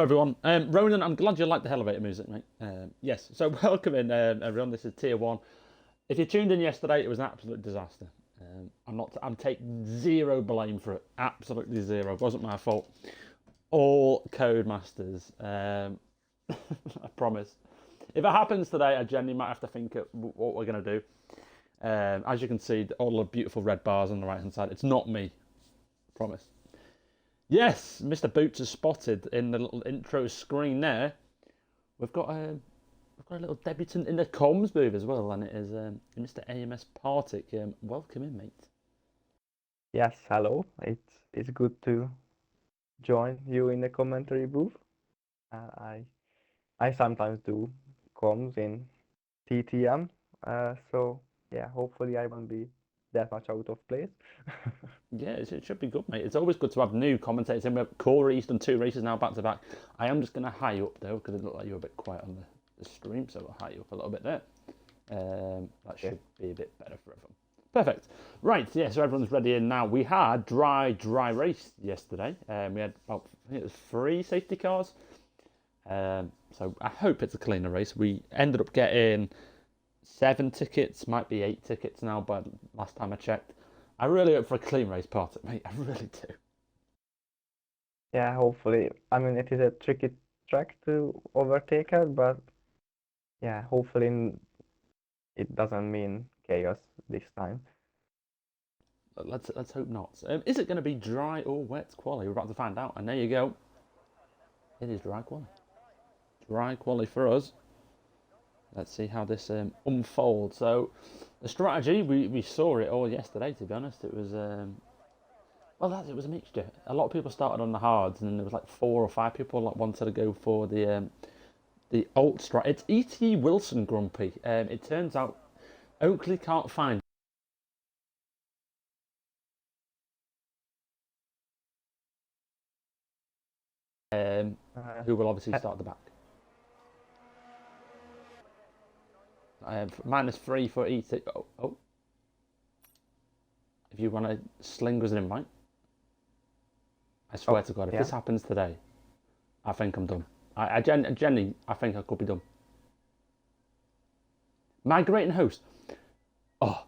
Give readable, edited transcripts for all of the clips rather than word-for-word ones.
everyone. Ronan, I'm glad you like the elevator music, mate. Yes, so welcome in, everyone. This is Tier 1. If you tuned in yesterday, it was an absolute disaster. I'm taking zero blame for it. Absolutely zero. It wasn't my fault. All Codemasters. I promise. If it happens today, I genuinely might have to think of what we're going to do. As you can see, all the beautiful red bars on the right-hand side. It's not me. I promise. Yes, Mr. Boots is spotted in the little intro screen there. We've got a little debutant in the comms booth as well, and it is Mr. AMS Partick. Welcome in, mate. Yes, hello. It's good to join you in the commentary booth. I sometimes do comms in TTM, so yeah, hopefully I won't be that much out of place. Yeah, it should be good, mate. It's always good to have new commentators in. We have Corey, he's done 2 races now back to back. I am just going to high you up though, because it looked like you were a bit quiet on the stream, so we'll high you up a little bit there. That should be a bit better for everyone. Perfect. Right, yeah, so everyone's ready in now. We had dry race yesterday. We had about, I think it was 3 safety cars. So I hope it's a cleaner race. We ended up getting 7 tickets, might be 8 tickets now, but last time I checked. I really hope for a clean race, part, mate. I really do. Yeah, hopefully. I mean, it is a tricky track to overtake it, but yeah, hopefully it doesn't mean chaos this time. Let's hope not. Is it going to be dry or wet quali? We're about to find out. And there you go. It is dry quali. Dry quali for us. Let's see how this unfolds. So, the strategy, we saw it all yesterday, to be honest. It was, it was a mixture. A lot of people started on the hards, and then there was like 4 or 5 people that wanted to go for the alt strat. It's E.T. Wilson Grumpy. It turns out Oakley can't find who will obviously start at the back. -3 for E.T. Oh. If you want to sling us an invite. I swear to God, if this happens today, I think I'm done. I genuinely, I think I could be done. Migrating host. Oh,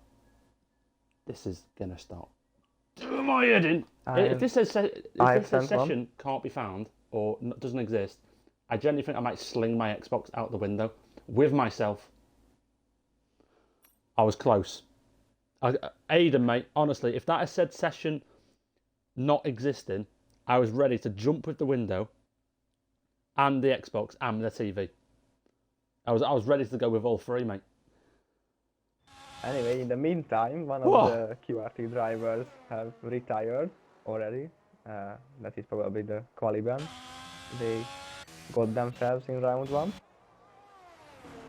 this is going to start doing my head in. If this says session can't be found or doesn't exist, I genuinely think I might sling my Xbox out the window with myself. I was close. Aiden, mate, honestly, if that had said session not existing, I was ready to jump with the window and the Xbox and the TV. I was ready to go with all 3, mate. Anyway, in the meantime, one of the QRT drivers have retired already. That is probably the Qualiban. They got themselves in round 1.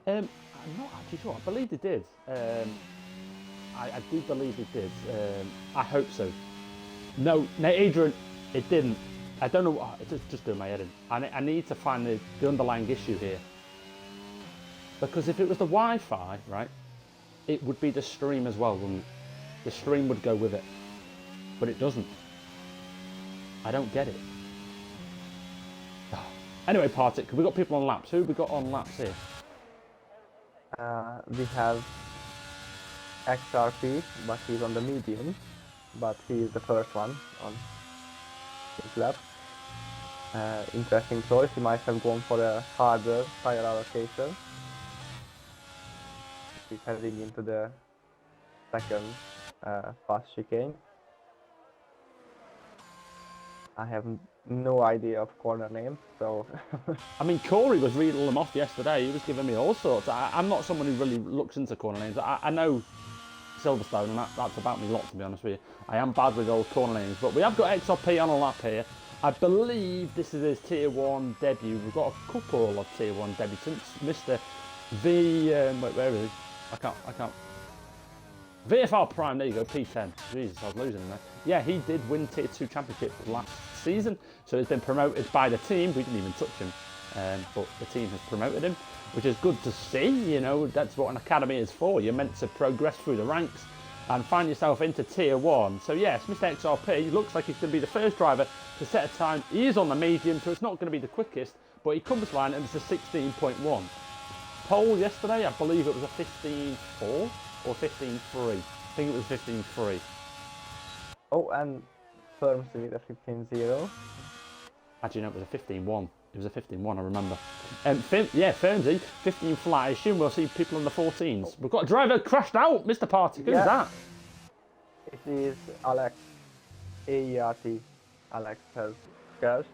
I'm not actually sure. I believe they did. I do believe they did. I hope so. No, Adrian, it didn't. I don't know what. It's just doing my head in. I need to find the underlying issue here. Because if it was the Wi-Fi, right, it would be the stream as well, wouldn't it? The stream would go with it. But it doesn't. I don't get it. Anyway, Partick, we got people on laps. Who have we got on laps here? We have XRP, but he's on the medium, but he's the first one on his lap. Interesting choice, he might have gone for a harder tire allocation. He's heading into the second fast chicane. I have no idea of corner names, so... I mean, Corey was reading them off yesterday. He was giving me all sorts. I'm not someone who really looks into corner names. I know Silverstone, and that's about me a lot, to be honest with you. I am bad with old corner names, but we have got XRP on a lap here. I believe this is his Tier 1 debut. We've got a couple of Tier 1 debutants. Mr. V... wait, where is he? I can't... VFR Prime, there you go, P10. Jesus, I was losing him there. Yeah, he did win Tier 2 Championship last season, so he's been promoted by the team. We didn't even touch him, but the team has promoted him, which is good to see. You know, that's what an academy is for. You're meant to progress through the ranks. and find yourself into Tier 1. So yes, Mr. XRP looks like he's going to be the first driver to set a time. He is on the medium, so it's not going to be the quickest, but he comes line and it's a 16.1. Pole yesterday, I believe it was a 15.4 or 15.3. I think it was 15.3. Oh, and Firms with a 15.0. Actually, no, it was a 15.1. It was a 15.1, I remember. Yeah, Fernsey, 15 flat. I assume we'll see people in the 14s. We've got a driver crashed out, Mr. Party. Who's that? It is Alex. AERT. Alex has crashed.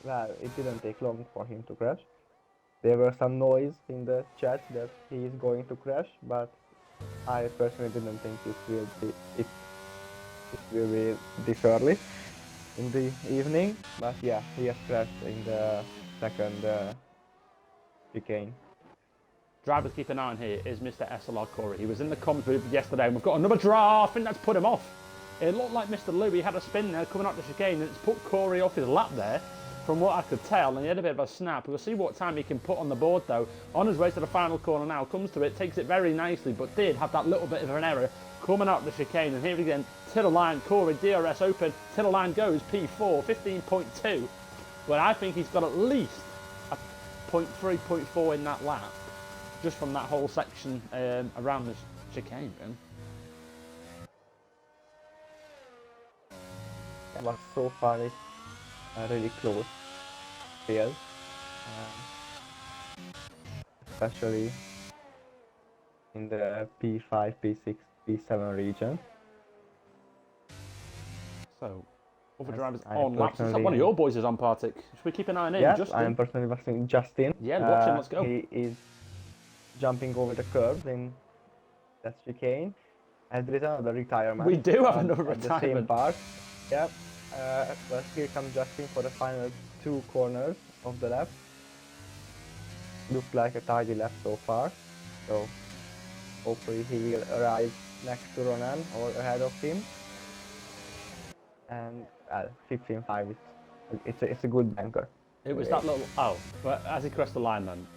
Well, it didn't take long for him to crash. There was some noise in the chat that he is going to crash, but I personally didn't think it will be this early in the evening. But yeah, he has crashed in the second chicane. Drivers keep an eye on here is Mr. SLR Corey. He was in the comms booth yesterday, and we've got another draft. I think that's put him off. It looked like Mr. Louis had a spin there coming up the chicane, and it's put Corey off his lap there, from what I could tell, and he had a bit of a snap. We'll see what time he can put on the board, though. On his way to the final corner now, comes to it, takes it very nicely, but did have that little bit of an error coming up the chicane. And here again, to the line, Corey, DRS open, to the line goes, P4, 15.2. But I think he's got at least a 0.3, 0.4 in that lap, just from that whole section around the chicane, really. But so far it's really close field, especially in the P5, P6, P7 region. So, other drivers I on laps. Is that one of your boys is on Partick? Should we keep an eye on him? Yes, Justin? I am personally watching Justin. Yeah, watch him, let's go. He is jumping over the curves in that chicane. And there is another retirement. We do have another at the same retirement. part. Yep. But here comes Justin for the final two corners of the lap. Looks like a tidy lap so far. So hopefully he will arrive next to Ronan or ahead of him. And 15.5, it's a good banker. It was that little... Oh, but as he crossed the line then.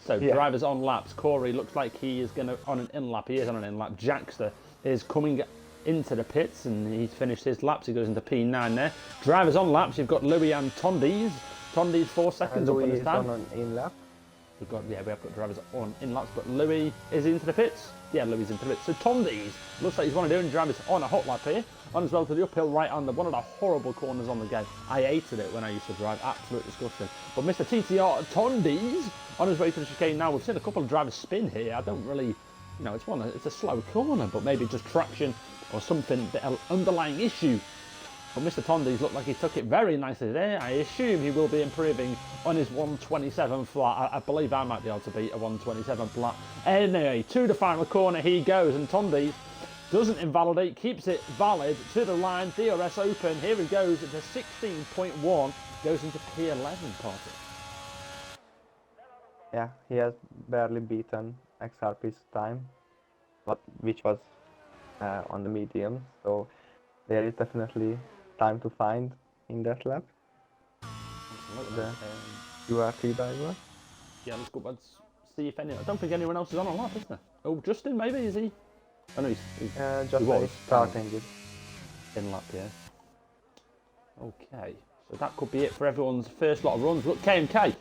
So, Yeah. drivers on laps. Corey looks like he is going to... On an in-lap. He is on an in-lap. Jackster is coming into the pits and he's finished his laps. He goes into P9 there. Drivers on laps. You've got Louis and Tondies. Tondies 4 seconds up in his time. on an in-lap. We have got drivers on in laps, but Louis is into the pits. Yeah, Louis is into the pits. So Tondies looks like he's one of the only drivers on a hot lap here. On as well to the uphill right on one of the horrible corners on the game. I hated it when I used to drive, absolute disgusting. But Mr. TTR Tondies on his way to the chicane now. We've seen a couple of drivers spin here. I don't really, it's a slow corner, but maybe just traction or something, the underlying issue. But Mr. Tondies looked like he took it very nicely there. I assume he will be improving on his 127 flat. I believe I might be able to beat a 127 flat. Anyway, to the final corner he goes, and Tondies doesn't invalidate, keeps it valid to the line. DRS open. Here he goes into 16.1, goes into P11 party. Yeah, he has barely beaten XRP's time, which was on the medium. So there is definitely time to find in that lap. The URT driver. Yeah, let's go. Let's see if anyone. I don't think anyone else is on a lap, is there? Oh, Justin, maybe is he? I know he's Justin is starting it. in lap, yeah. Okay, so that could be it for everyone's first lot of runs. Look, KMK.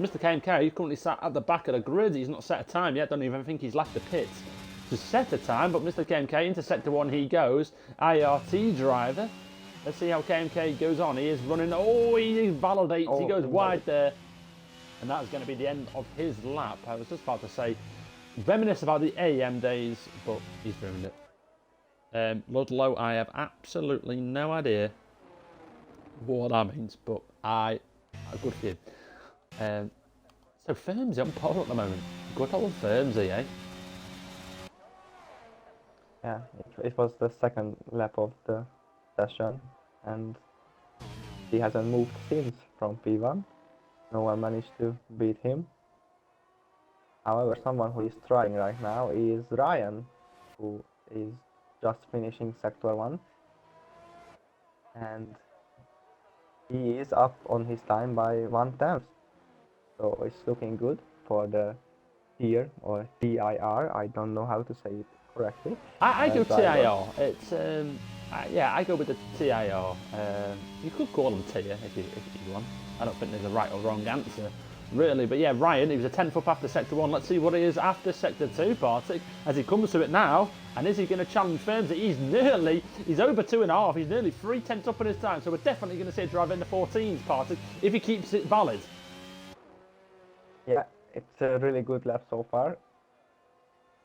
Mr. KMK, he's currently sat at the back of the grid. He's not set a time yet. Don't even think he's left the pits to set a time. But Mr. KMK into sector 1 he goes. IRT driver. Let's see how KMK goes on. He is running. Oh, he validates. He goes wide there. And that's going to be the end of his lap. I was just about to say, reminisce about the AEM days, but he's ruined it. Ludlow, I have absolutely no idea what that means, but good for you. So Firmsy on pole at the moment. Good old Firmsy, eh? Yeah, it was the second lap of the session, and he hasn't moved since from P1. No one managed to beat him. However, someone who is trying right now is Ryan, who is just finishing Sector 1. And he is up on his time by 1/10. So it's looking good for the TIR or TIR. I don't know how to say it correctly. I go driver. TIR. It's yeah, I go with the TIR. You could call them tier if you want. I don't think there's a right or wrong answer, really. But yeah, Ryan, he was a 10th up after Sector 1. Let's see what he is after Sector 2, Partick, as he comes to it now. And is he going to challenge Firmsy? He's over 2.5. He's nearly 3/10 up in his time. So we're definitely going to see a drive in the 14s, Partick, if he keeps it valid. Yeah, it's a really good lap so far.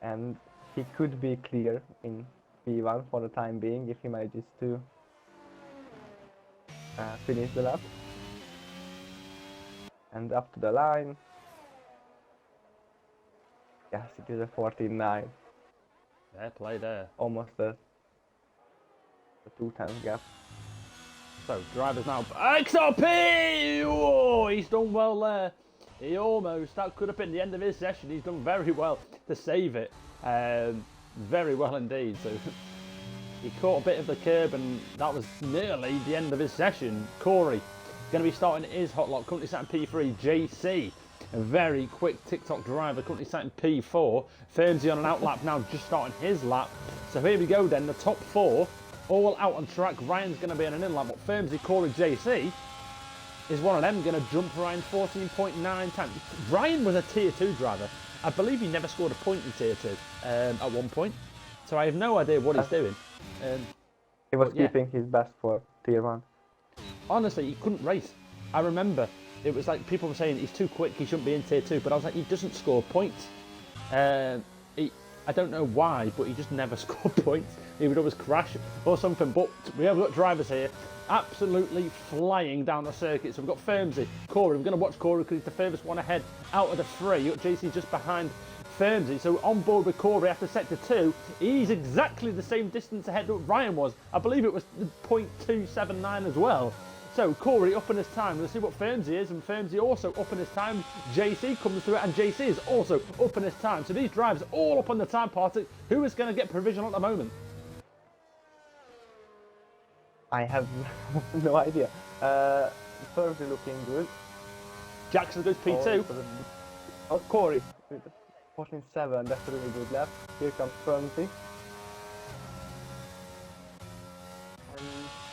And he could be clear in P1 for the time being if he manages to finish the lap. And up to the line. Yes, it is a 14.9. Fair play there. Almost the 2 times gap. So, drivers now. XRP! Oh, he's done well there. He almost, that could have been the end of his session. He's done very well to save it. Very well indeed. So, he caught a bit of the curb and that was nearly the end of his session. Corey, going to be starting his hot lap. Currently sat in P3. JC, a very quick TikTok driver. Currently sat in P4. Firmsy on an out lap now, just starting his lap. So here we go then, the top 4. All out on track. Ryan's going to be on an in lap, but Firmsy, Corey, JC is one of them going to jump Ryan 14.9 times. Ryan was a tier 2 driver. I believe he never scored a point in tier 2 at one point. So I have no idea what he's doing. He was keeping his best for tier 1. Honestly, he couldn't race. I remember it was like people were saying he's too quick, he shouldn't be in tier 2. But I was like, he doesn't score points. I don't know why, but he just never scored points. He would always crash or something. But we have got drivers here absolutely flying down the circuit. So we've got Firmsy, Corey. We're going to watch Corey because he's the furthest one ahead out of the 3. You've got JC just behind Firmsy. So on board with Corey after sector 2. He's exactly the same distance ahead that Ryan was. I believe it was 0.279 as well. So Corey up in his time. We'll see what Firmsy is, and Firmsy also up in his time. JC comes to it, and JC is also up in his time. So these drivers all up on the time party. Who is going to get provisional at the moment? I have no idea. Firmsy looking good. Jackson goes P2. Oh, Corey, 14.7. That's a really good lap. Here comes Firmsy.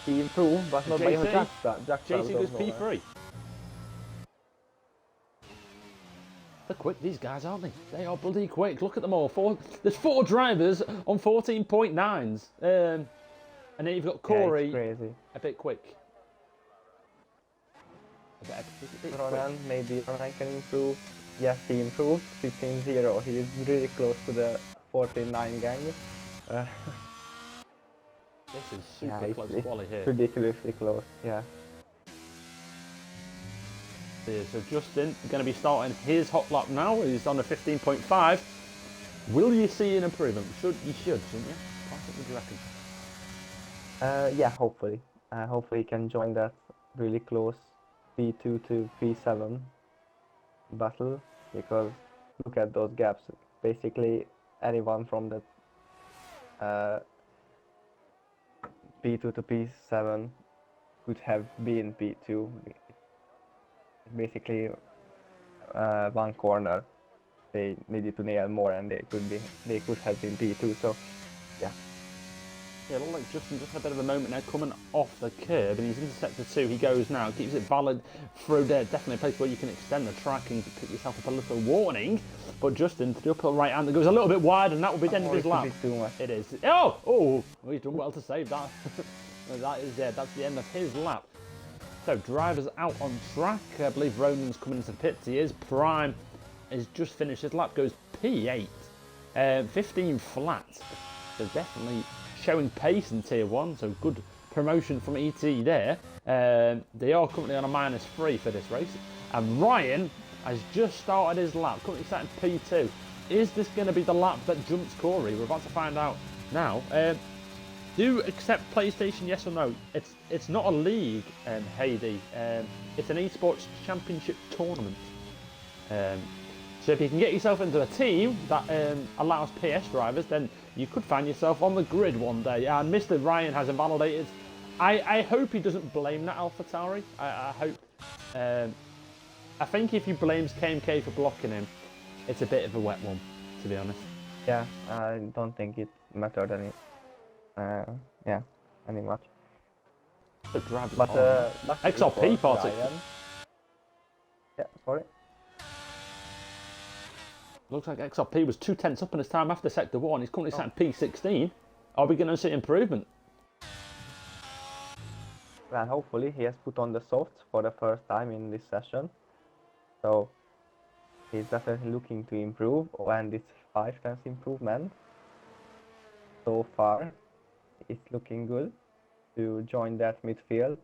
He improved, but not by Jackson. JC goes P3. They're quick, these guys, aren't they? They are bloody quick. Look at them all. There's 4 drivers on 14.9s. And then you've got Corey, crazy. A bit quick. Ronan, maybe Ronan can improve. Yes, he improved. 15.0. He is really close to the 14.9 gang. This is super close quality here. Ridiculously close, yeah. So Justin going to be starting his hot lap now. He's on a 15.5. Will you see an improvement? You should, shouldn't you? What do you reckon? Yeah, hopefully. Hopefully he can join that really close P2 to P7 battle, because look at those gaps. Basically, anyone from that P2 to P7 could have been P2. Basically, one corner they needed to nail more, and they could have been P2. So, yeah. Yeah, it looked like Justin just had a bit of a moment now coming off the curb, and he's into sector 2. He goes now, keeps it valid through there. Definitely a place where you can extend the track and pick yourself up a little warning. But Justin to the uphill right hand that goes a little bit wide, and that will be the end of his lap. It is. Oh, he's done well to save that. That's the end of his lap. So drivers out on track. I believe Ronan's coming into pits. He is. Prime has just finished his lap. Goes P8, 15 flat. So definitely showing pace in tier 1. So good promotion from ET there. They are currently on a -3 for this race. And Ryan has just started his lap. Currently sat in P2. Is this going to be the lap that jumps Corey? We're about to find out now. Do you accept PlayStation, yes or no? It's not a league, Heidi. It's an esports championship tournament. So if you can get yourself into a team that allows PS drivers, then you could find yourself on the grid one day. And Mr. Ryan has invalidated. I hope he doesn't blame that AlphaTauri. I hope. I think if he blames KMK for blocking him, it's a bit of a wet one, to be honest. Yeah, I don't think it mattered any much. The drivers But on. luckily XRP for party. Ryan, yeah, sorry. Looks like XRP was 2/10 up in his time after Sector 1. He's currently sat in P16. Are we going to see improvement? Well, hopefully he has put on the softs for the first time in this session. So he's definitely looking to improve, and it's 5 times improvement. So far, it's looking good to join that midfield.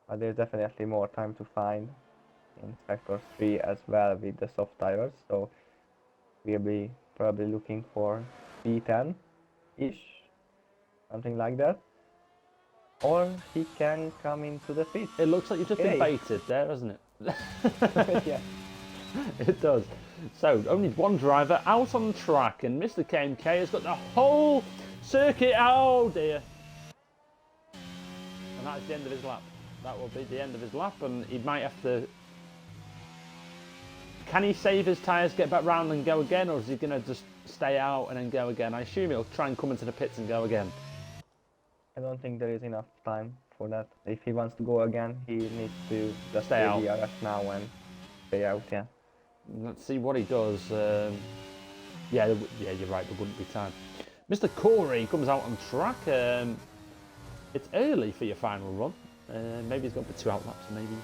But there's definitely more time to find in Sector 3 as well with the soft tires. So we'll be probably looking for P10-ish, something like that. Or he can come into the pit. It looks like you've just been baited there, hasn't it? Yeah. It does. So, only one driver out on track, and Mr. KMK has got the whole circuit. Oh dear. And that's the end of his lap. That will be the end of his lap, and he might have to... Can he save his tyres, get back round and go again, or is he going to just stay out and then go again? I assume he'll try and come into the pits and go again. I don't think there is enough time for that. If he wants to go again, he needs to just Stay out. DRS now and stay out, yeah. Let's see what he does. Yeah, you're right, there wouldn't be time. Mr. Corey comes out on track. It's early for your final run. Maybe he's got the 2 out laps, maybe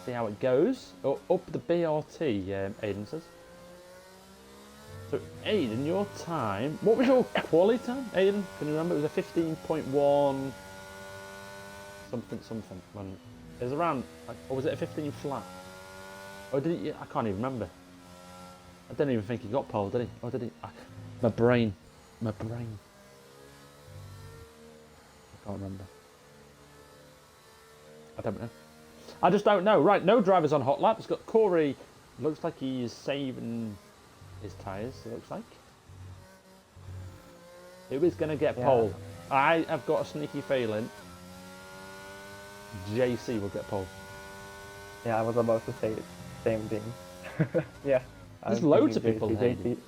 see how it goes. Oh, up the BRT, Aiden says. So, Aiden, your time... What was your quali time, Aiden? Can you remember? It was a 15.1... something. When it was around... Or was it a 15 flat? Or did he... I can't even remember. I don't even think he got pole, did he? Or did he... My brain. I can't remember. I don't know. I just don't know. Right, no drivers on hot lap. It's got Corey. Looks like he's saving his tyres, it looks like. Who is going to get pole? I have got a sneaky feeling JC will get pole. Yeah, I was about to say the same thing. Yeah. There's loads of people JC.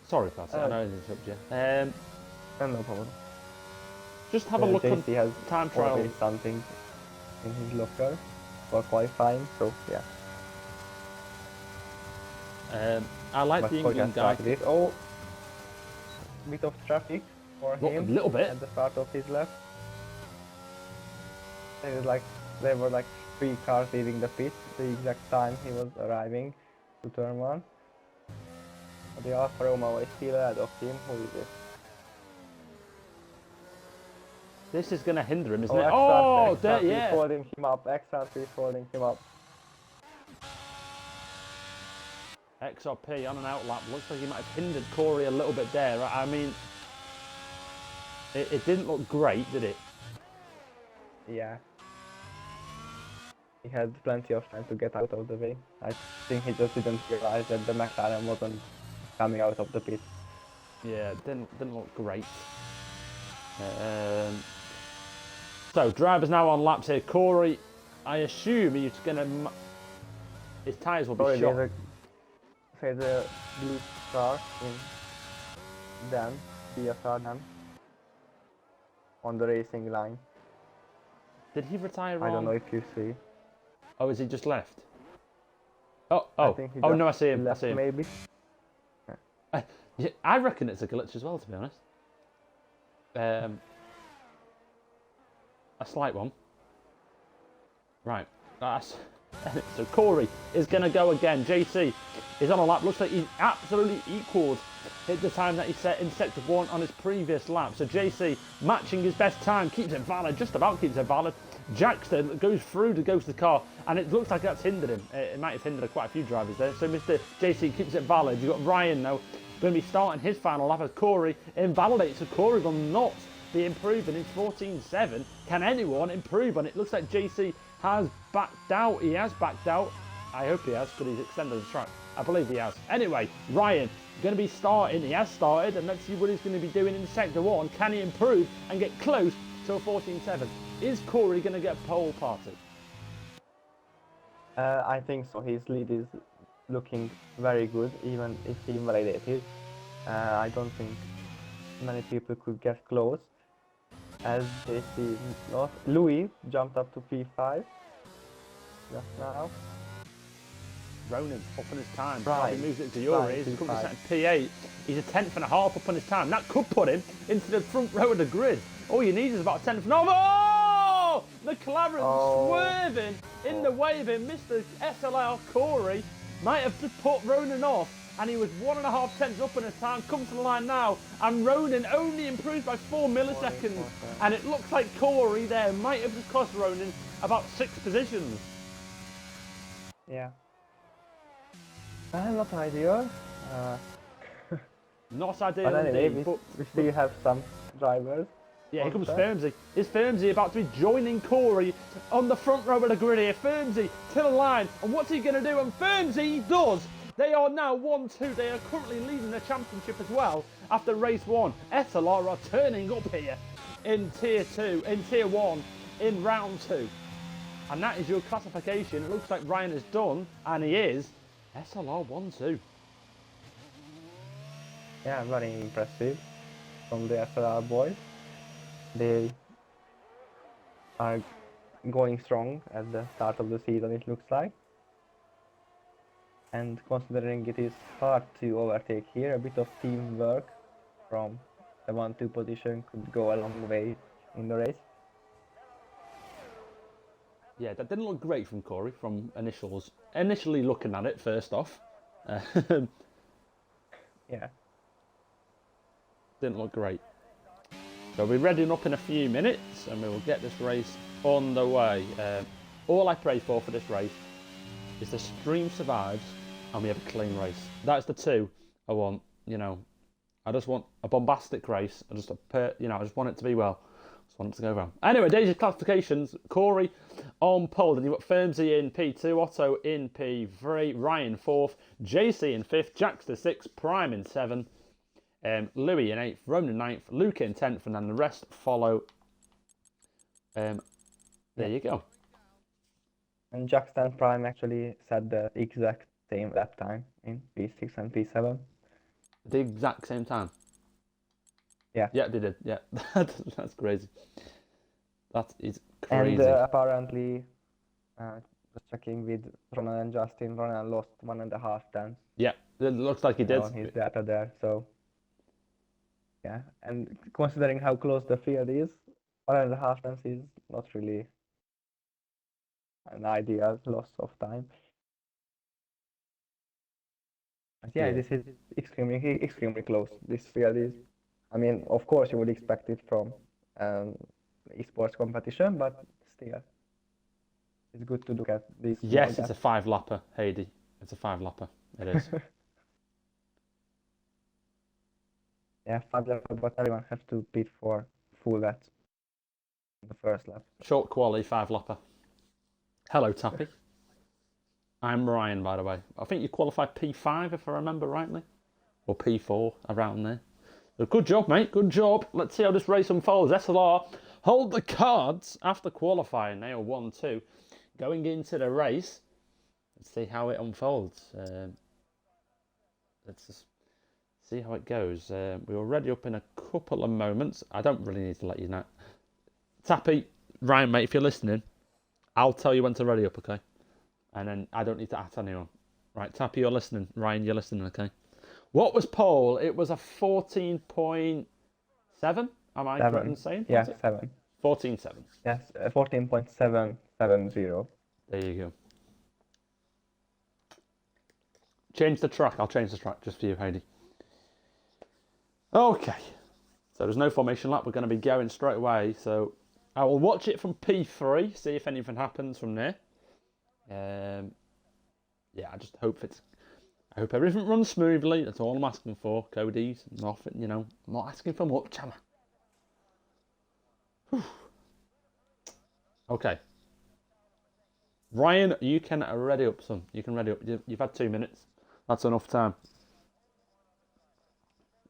Sorry, Pat, I know I interrupted you. No problem. Just have a look on JC has time trial. always something in his locker for qualifying, so yeah. I like the England guy. Oh, bit of traffic for him. A little bit. At the start of his lap. It was like there were like 3 cars leaving the pit the exact time he was arriving to turn 1. But the Alfa Romeo is still ahead of him. Who is it? This is going to hinder him, isn't it? XRP yeah. Holding him up. XRP is holding him up. XRP on an out lap. Looks like he might have hindered Corey a little bit there. I mean, it didn't look great, did it? Yeah. He had plenty of time to get out of the way. I think he just didn't realize that the McLaren wasn't coming out of the pit. Yeah, it didn't look great. So, drivers now on laps here. Corey, I assume he's going to... His tyres will be shot. There's a blue car in Dan, DSR Dan, on the racing line. Did he retire I don't know if you see. Oh, has he just left? Oh, no, I see him. Left, maybe. Yeah, I reckon it's a glitch as well, to be honest. A slight one. Right. So Corey is going to go again. JC is on a lap. Looks like he's absolutely equalled the time that he set in Sector 1 on his previous lap. So JC matching his best time, keeps it valid, just about keeps it valid. Jackson goes through to go to the car, and it looks like that's hindered him. It might have hindered quite a few drivers there. So Mr. JC keeps it valid. You've got Ryan now going to be starting his final lap as Corey invalidates. So Corey will not be improving in 14.7. Can anyone improve on it? Looks like JC has backed out. He has backed out. I hope he has, because he's extended the track. I believe he has. Anyway, Ryan going to be starting. He has started, and let's see what he's going to be doing in Sector 1. Can he improve and get close to a 14.7? Is Corey going to get pole party? I think so. His lead is looking very good, even if he invalidated. I don't think many people could get close. As they see, not Louis jumped up to P5 just now. Ronan up on his time. Right. He moves it to your ears. P5. He's currently set in P8. He's a tenth and a half up on his time. That could put him into the front row of the grid. All you need is about a tenth and a half. Oh! McLaren swerving in the way of him. Mr. SLR Corey might have just put Ronan off, and he was 1.5 tenths up on his time. Comes to the line now, and Ronan only improved by 4 milliseconds. And it looks like Corey there might have just cost Ronan about 6 positions. Yeah. Not ideal. Not ideal But anyway, indeed. we still have some drivers. Yeah, here comes Firmsy. Is Firmsy about to be joining Corey on the front row of the grid here? Firmsy to the line. And what's he going to do? And Firmsy does. They are now 1-2. They are currently leading the championship as well after race 1. SLR are turning up here in Tier 2, in Tier 1, in round 2. And that is your classification. It looks like Ryan is done, and he is. SLR 1-2. Yeah, very impressive from the SLR boys. They are going strong at the start of the season, it looks like. And considering it is hard to overtake here, a bit of teamwork from the 1-2 position could go a long way in the race. Yeah, that didn't look great from Corey from initially looking at it first off. Yeah. Didn't look great. So we're readying up in a few minutes and we will get this race on the way. All I pray for this race is the stream survives and we have a clean race. That's the two I want, you know. I just want a bombastic race. I just want it to be well. Just want it to go well. Anyway, Daisy's classifications. Corey on pole. Then you've got Firmsy in P2, Otto in P3, Ryan 4th, JC in 5th, Jackster 6th, Prime in 7th, Louis in 8th, Ronan 9th, Luke in 10th, and then the rest follow. There you go. And Jackster and Prime actually set the exact same lap time in P6 and P7. The exact same time. Yeah. Yeah, they did. Yeah, that's crazy. That is crazy. And apparently, just checking with Ronan and Justin, Ronan lost 1.5 tenths. Yeah, it looks like he did. On his data there, so yeah. And considering how close the field is, 1.5 tenths is not really an ideal loss of time. But yeah, this is extremely close. This field is. I mean, of course, you would expect it from esports competition, but still, it's good to look at this. Yes, it's a 5-lapper, Heidi. It's a 5-lapper. It is. Yeah, 5-lapper, but everyone has to pit for full wet in the first lap. Short quality 5-lapper. Hello, Tappy. I'm Ryan, by the way. I think you qualified P5, if I remember rightly, or P4, around there. So good job, mate. Good job. Let's see how this race unfolds. SLR hold the cards after qualifying. They are 1-2. Going into the race, let's see how it unfolds. Let's just see how it goes. We're already up in a couple of moments. I don't really need to let you know. Tappy, Ryan, mate, if you're listening, I'll tell you when to ready up, okay? And then I don't need to at anyone. Right, Tappy, you're listening. Ryan, you're listening, okay? What was pole? It was a 14.7. Am I correct in saying? Yeah, 7. 14.7. Yes, 14.770. There you go. Change the track. I'll change the track just for you, Heidi. Okay. So there's no formation lap. We're going to be going straight away. So I will watch it from P3, see if anything happens from there. Yeah, I just hope I hope everything runs smoothly. That's all I'm asking for, Cody's. Nothing, I'm not asking for much, am I? Okay. Ryan, you can ready up, son. You can ready up. You've had 2 minutes. That's enough time.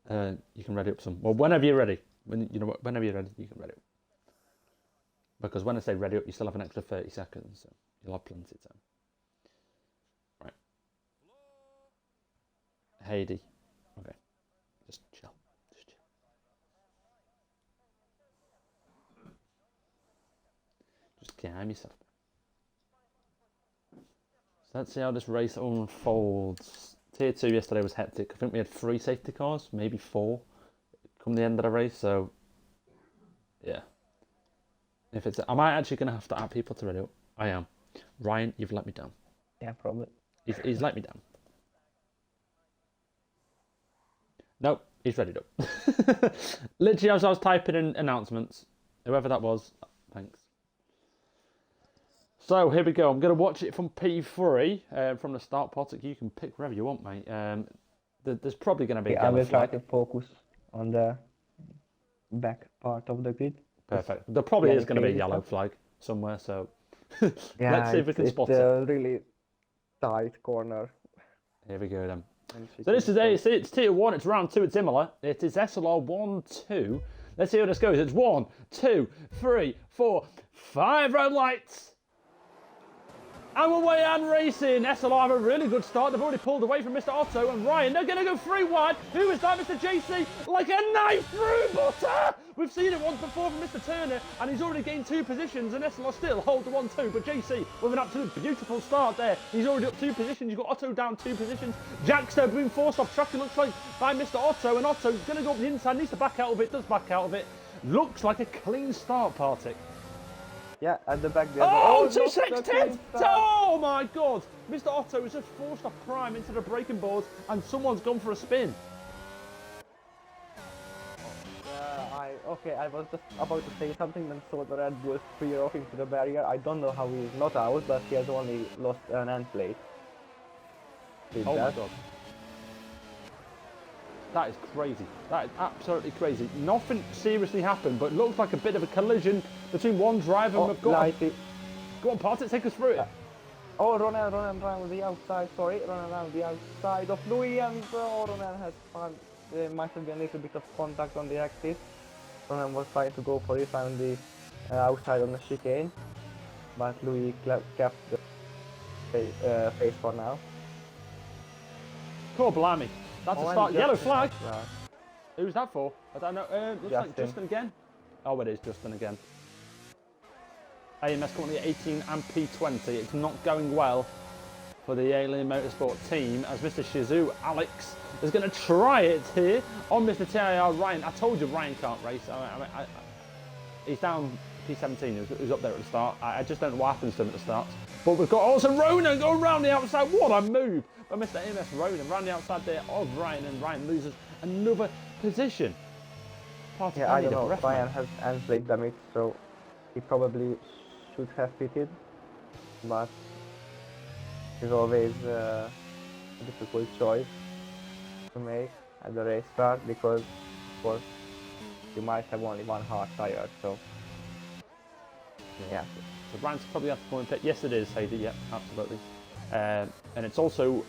You can ready up some. Well, whenever you're ready. Whenever you're ready, you can ready up. Because when I say ready up, you still have an extra 30 seconds. So you'll have plenty of time. Right. Heidi. Okay. Just chill. Just chill. Just calm yourself. So let's see how this race unfolds. Tier 2 yesterday was hectic. I think we had 3 safety cars, maybe 4, come the end of the race. So, yeah. If it's, am I actually going to have to add people to ready up? I am. Ryan, you've let me down. Yeah, probably. He's let me down. Nope, he's ready up. Literally, as I was typing in announcements, whoever that was, thanks. So here we go. I'm going to watch it from P3 from the start. Potic, you can pick wherever you want, mate. There's probably going to be. I will try to focus on the back part of the grid. Perfect. There probably is going to be a yellow flag somewhere. So yeah, let's see if we can spot it. It's a really tight corner. Here we go then. So this is AEC. It's tier 1. It's round 2. It's Imola. It is SLR 1-2. Let's see how this goes. It's 1, 2, 3, 4, 5 red lights. And we're way on racing. SLR have a really good start. They've already pulled away from Mr. Otto and Ryan. They're going to go 3 wide. Who is that? Mr. JC, like a knife through butter. We've seen it once before from Mr. Turner, and he's already gained 2 positions, and SLR still hold the 1-2. But JC with an absolute beautiful start there. He's already up 2 positions. You've got Otto down 2 positions. Jackster being forced off track, it looks like, by Mr. Otto, and Otto's going to go up the inside. Needs to back out of it. Does back out of it. Looks like a clean start, Partick. Yeah, at the back there. Oh, 2-6-10! Oh my God! Mr. Otto has just forced off prime into the braking boards, and someone's gone for a spin. I was just about to say something and saw the Red Bull spear off into the barrier. I don't know how he's not out, but he has only lost an end plate. Oh my God. That is crazy. That is absolutely crazy. Nothing seriously happened, but it looks like a bit of a collision between one driver and we've got... Go on, Partick, take us through it. Oh, Ronan around the outside, sorry. Ronan around the outside of Louis, and Ronan has found... There might have been a little bit of contact on the axis. Ronan was trying to go for it on the outside on the chicane, but Louis kept the face for now. Cool, blimey. That's a start. Yellow flag. Right. Who's that for? I don't know. Looks like Justin again. Oh, it is Justin again. AMS currently at 18 and P20. It's not going well for the Alien Motorsport team as Mr. Shizu Alex is going to try it here on Mr. TIR Ryan. I told you Ryan can't race. He's down P17. He was up there at the start. I just don't know what happens to him at the start. But we've got also Ronan going around the outside. What a move by Mr. AMS Ronan. Round the outside there of Ryan, and Ryan loses another position. Yeah, I don't know. Ryan has end-plate damage, so he probably should have pitted, but it's always a difficult choice to make at the race start because, of course, you might have only one hard tire, so yeah. So Ryan's probably have to go and pit. Yes, it is, Heidi. Yep, absolutely. And it's also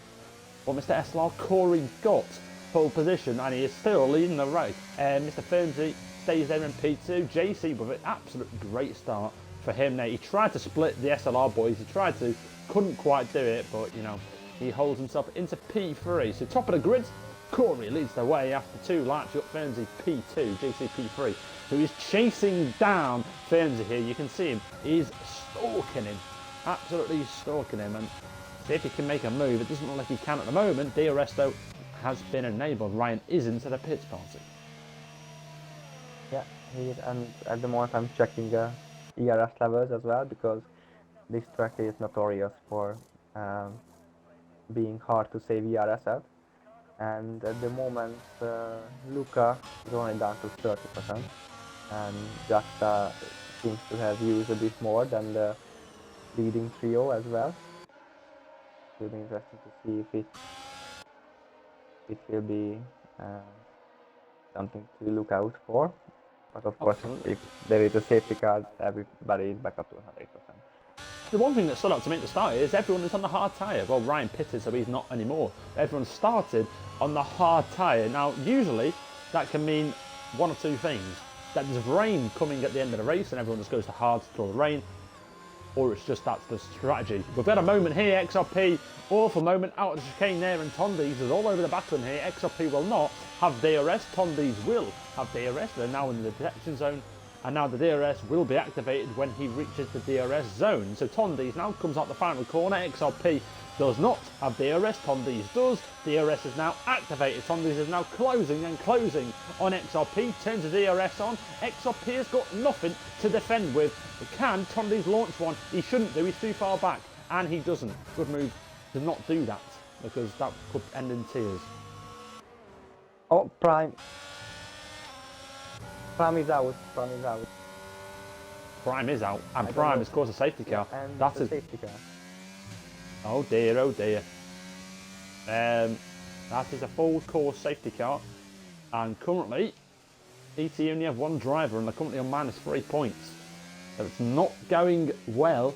what Mr. SLR Corey got pole position, and he is still leading the race. Mr. Fernsey stays there in P2. JC with an absolute great start for him there. He tried to split the SLR boys. He tried to, couldn't quite do it, but you know, he holds himself into P3. So top of the grid, Corey leads the way after 2 laps. Up Fernsey P2, JC P3, who is chasing down Fernsey here. You can see him. He's stalking him, absolutely stalking him, and see if he can make a move. It doesn't look like he can at the moment. DRS though has been enabled. Ryan is into the pits party. Yeah, he is, and at the moment I'm checking the ERS levels as well because this track is notorious for being hard to save ERS at. And at the moment, Luca is only down to 30%, and Jasta seems to have used a bit more than the leading trio as well. It will be interesting to see if it will be something to look out for. But of course, if there is a safety car, everybody is back up to 100%. The one thing that stood out to me at the start is everyone is on the hard tyre. Well, Ryan pitted, so he's not anymore. Everyone started on the hard tyre. Now, usually, that can mean one or two things. That there's rain coming at the end of the race, and everyone just goes to hard to draw the rain. or it's just that's the strategy. We've got a moment here, XRP, awful moment out of the chicane there, and Tondes is all over the backline here. XRP will not have DRS, Tondes will have DRS. They're now in the detection zone, and now the DRS will be activated when he reaches the DRS zone. So Tondes now comes out the final corner. XRP does not have DRS, Tondes does. DRS is now activated. Tondes is now closing and closing on XRP. Turns the DRS on. XRP has got nothing to defend with. Can Tondes launch one? He shouldn't do. He's too far back, and he doesn't. Good move to not do that, because that could end in tears. Oh, Prime. Prime is out. Prime is out. Prime is out, and Prime has caused a safety car. Yeah, and That's the a safety car. Oh dear, oh dear. That is a full course safety car, and currently ET only have one driver, and they're currently on -3 points. So it's not going well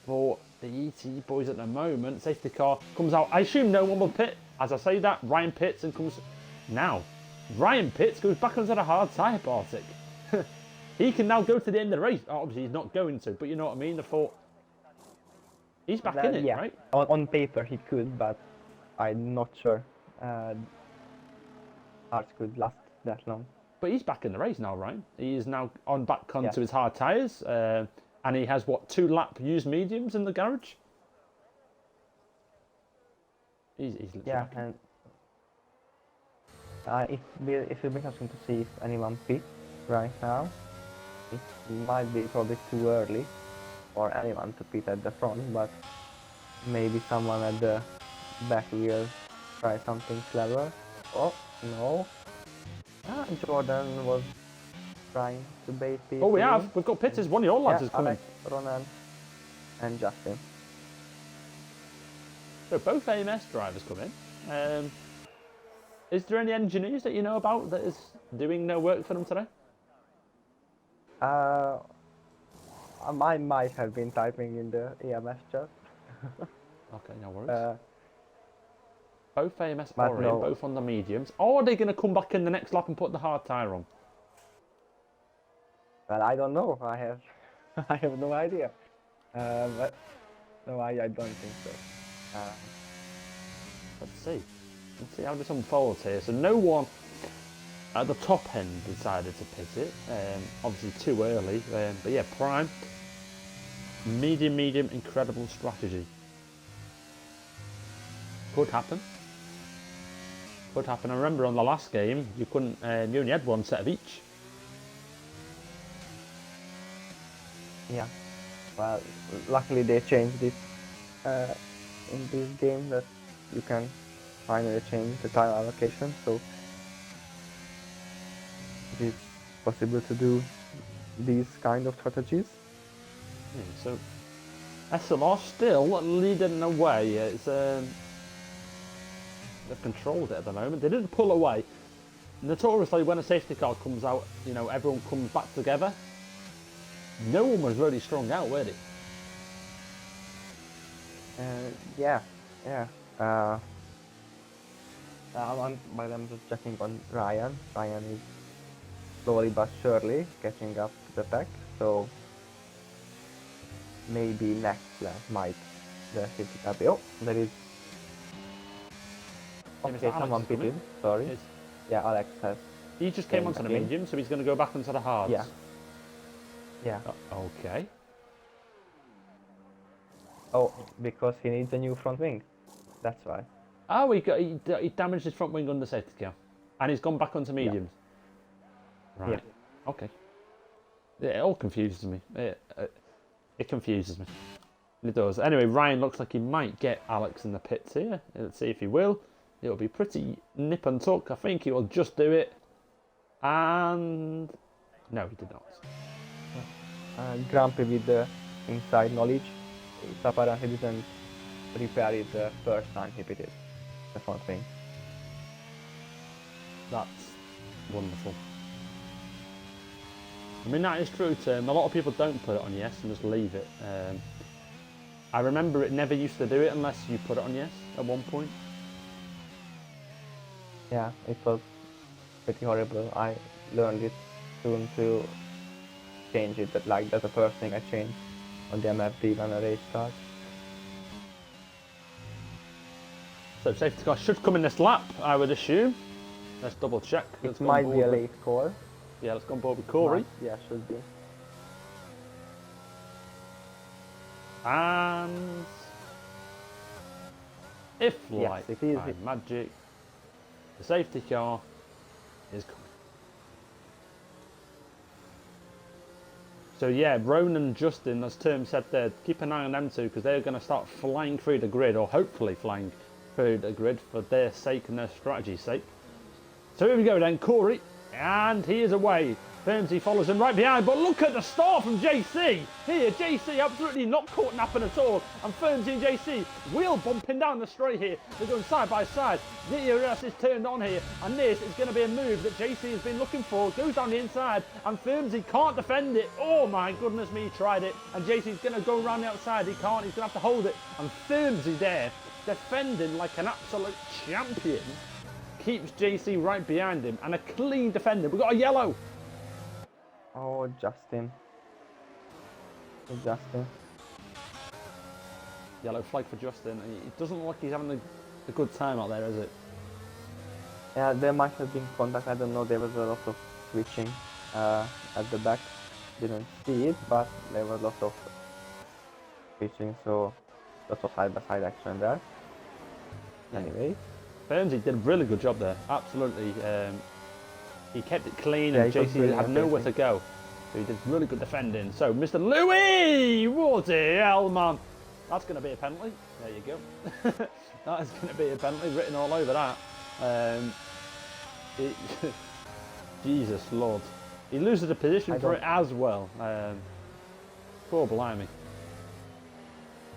for the ET boys at the moment. Safety car comes out. I assume no one will pit. As I say that, Ryan pits and comes now. Ryan pits, goes back onto the hard tyre, Bartik. He can now go to the end of the race. Obviously he's not going to, but you know what I mean. I thought he's back in it, yeah. right? On paper he could, but I'm not sure cars could last that long. But he's back in the race now, right? He is now on back onto his hard tyres, and he has what, 2 lap used mediums in the garage. He's yeah, back. and it will be interesting to see if anyone picks right now. It might be probably too early for anyone to pit at the front, but maybe someone at the back will try something clever. Oh no! Jordan was trying to bait people. Oh, we have. We've got pitters. One of your lads is coming. Alex, Ronan, and Justin. So both AMS drivers come in. Is there any engineers that you know about that is doing no work for them today? I might have been typing in the AMS chat. Okay, no worries. Both AMS but are no. in, both on the mediums. Or are they going to come back in the next lap and put the hard tyre on? Well, I don't know. I have no idea. But no, I don't think so. Let's see how this unfolds here. So no one at the top end decided to pit it. Obviously too early. But yeah, Prime. Medium, incredible strategy. Could happen. Could happen. I remember on the last game, you couldn't. You only had one set of each. Yeah. Well, luckily they changed it in this game, that you can finally change the time allocation, so it is possible to do these kind of strategies. Yeah, so SLR still leading the way. It's they've controlled it at the moment. They didn't pull away. Notoriously, when a safety car comes out, you know, everyone comes back together. No one was really strung out, were they? Yeah. I'm just checking on Ryan. Ryan is slowly but surely catching up to the pack, so maybe next lap might the safety car be. Oh, there is. Okay, someone pitted. Sorry. Yes. Yeah, Alex has. He just came onto the medium, so he's going to go back onto the hards. Yeah. Okay. Oh, because he needs a new front wing. That's why. Oh, he damaged his front wing under safety car, and he's gone back onto mediums. Yeah. Right. Yeah. Okay. Yeah, it all confuses me. It confuses me. It does. Anyway, Ryan looks like he might get Alex in the pits here. Let's see if he will. It'll be pretty nip and tuck. I think he will just do it. And no, he did not. Grumpy with the inside knowledge. Apparently he didn't prepare it the first time he pitted the front wing. That's wonderful. I mean, that is true to him. A lot of people don't put it on yes and just leave it. I remember it never used to do it unless you put it on yes at one point. Yeah, it was pretty horrible. I learned it soon to change it. That's the first thing I changed. on the MFD when a race starts. So safety car should come in this lap, I would assume. Let's double check. It might be a late call. Yeah, let's go on board with Corey. Yeah, should be. And if Yes, like it is. by magic, the safety car is coming. So yeah, Ronan and Justin, as Term said there, keep an eye on them two because they're going to start flying through the grid, or hopefully flying through the grid for their sake and their strategy's sake. So here we go then, Corey, and he is away. Firmsy follows him right behind, but look at the start from JC. Here, JC absolutely not caught napping at all, and Firmsy and JC wheel bumping down the straight here. They're going side by side. DRS is turned on here, and this is going to be a move that JC has been looking for. Goes down the inside, and Firmsy can't defend it. Oh my goodness me, he tried it, and JC's going to go around the outside. He can't, he's going to have to hold it, and Firmsy there, defending like an absolute champion, keeps JC right behind him, and a clean defender. We've got a yellow. Oh, Justin. Justin. Yellow flag for Justin. It doesn't look like he's having a good time out there, is it? Yeah, there might have been contact. I don't know. There was a lot of switching at the back. Didn't see it, but there was lots of switching, so lots of side-by-side action there. Anyway. Firmsy did a really good job there. Absolutely. He kept it clean, and JC had nowhere to go. So he did really good defending. So, Mr. Louis! What the hell, man? That's going to be a penalty. There you go. That is going to be a penalty written all over that. Jesus Lord. He loses the position for it as well. Poor blimey.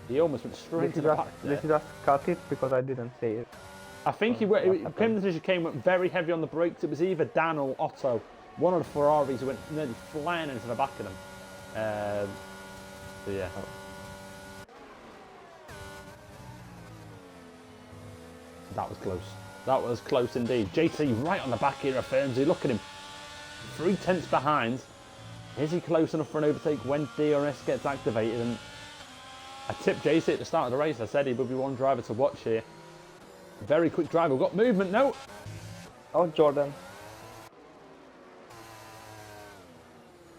He almost went straight to the back there. Did you just cut it because I didn't say it? I think went very heavy on the brakes. It was either Dan or Otto. One of the Ferraris went nearly flying into the back of them. So yeah. That was close. That was close indeed. JT right on the back here of Firmsy. Look at him. 3 tenths behind. Is he close enough for an overtake when DRS gets activated? And I tipped JC at the start of the race. I said he would be one driver to watch here. Very quick driver. We've got movement now. Oh, Jordan.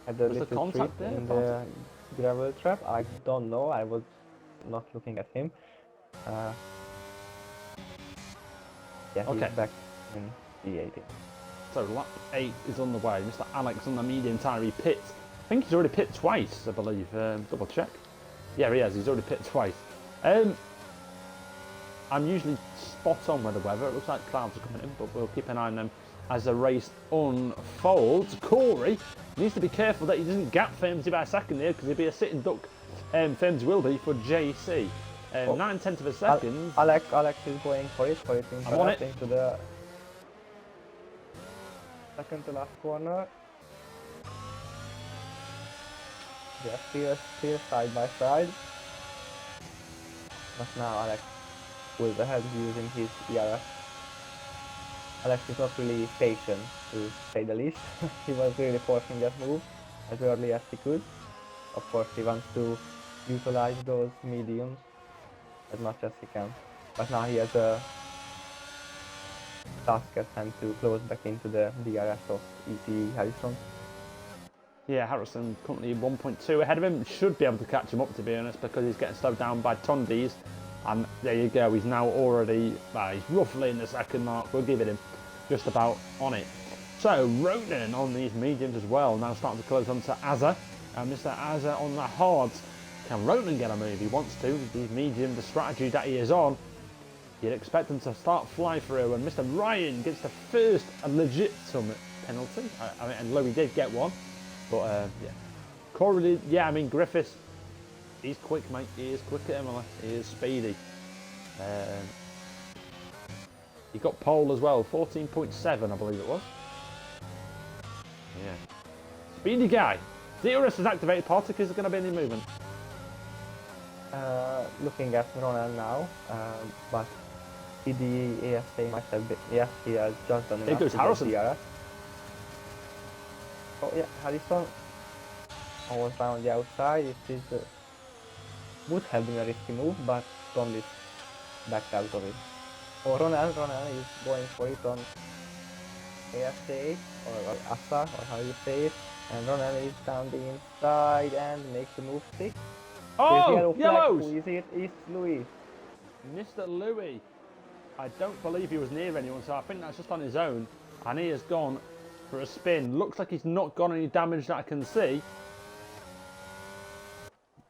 Had a little contact trip there, in the gravel trap. I don't know. I was not looking at him. Yeah, he's back in E18. So lap 8 is on the way. Mr. Alex on the medium tyre. He pits. I think he's already pit twice, I believe. Double check. Yeah, he has. He's already pit twice. I'm usually spot on with the weather. It looks like clouds are coming in, but we'll keep an eye on them as the race unfolds. Corey needs to be careful that he doesn't gap Firmsy by a second here, because he'll be a sitting duck. Firmsy will be for JC. 9/10 of a second. Alex is going for it. I'm on it. Into the second to last corner. Yeah, clear side by side. But now Alex was ahead using his ERS. Alex is not really patient, to say the least. He was really forcing that move as early as he could. Of course, he wants to utilize those mediums as much as he can. But now he has a task at hand to close back into the DRS of EC Harrison. Yeah, Harrison currently 1.2 ahead of him. Should be able to catch him up, to be honest, because he's getting slowed down by Tondis. And there you go, he's now already, he's roughly in the second mark. We'll give it him just about on it. So Ronan on these mediums as well, now starting to close on to Azza. And Mr. Azza on the hards. Can Ronan get a move? He wants to. These medium, the strategy that he is on, you'd expect him to start fly through. And Mr. Ryan gets the first legitimate penalty. And Louis did get one. But yeah. Corey, yeah, I mean, Griffiths, he's quick, mate. He is quick at Imola. He is speedy. He got pole as well, 14.7, I believe it was. Yeah. Speedy guy. DRS is activated. Particle, is there going to be any movement? Looking at Ronan now, but the ASA might have been. Yes, he has just done enough. There goes Harrison. DRS. Oh yeah, Harrison. Almost down the outside. It is would have been a risky move, but Tonley backed out of it. Oh, Ronald is going for it on ASA or ASA or how you say it, and Ronald is down the inside and makes the move stick. There's Oh, yellow flag. yellows! Who is it? It's Louis. Mr. Louis. I don't believe he was near anyone, so I think that's just on his own. And he has gone for a spin. Looks like he's not got any damage that I can see.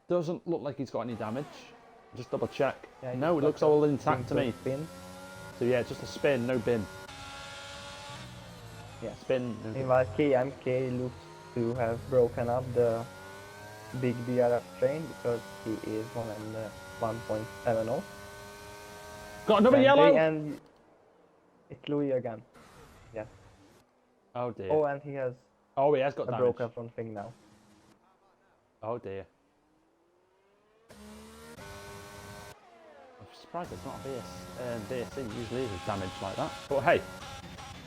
Doesn't look like he's got any damage. Just double check. Yeah, no, it looks all intact to me. Spin. So yeah, just a spin, no bin. Yeah. Spin, no bin. Meanwhile, KMK looks to have broken up the big DRF train because he is on 1.70. Got another yellow! And it's Louis again. Yes. Oh dear. Oh, and he has Oh, he has got a damage. broken front wing now. Oh dear. I'm surprised it's not a VSC. Usually is damage like that. But hey.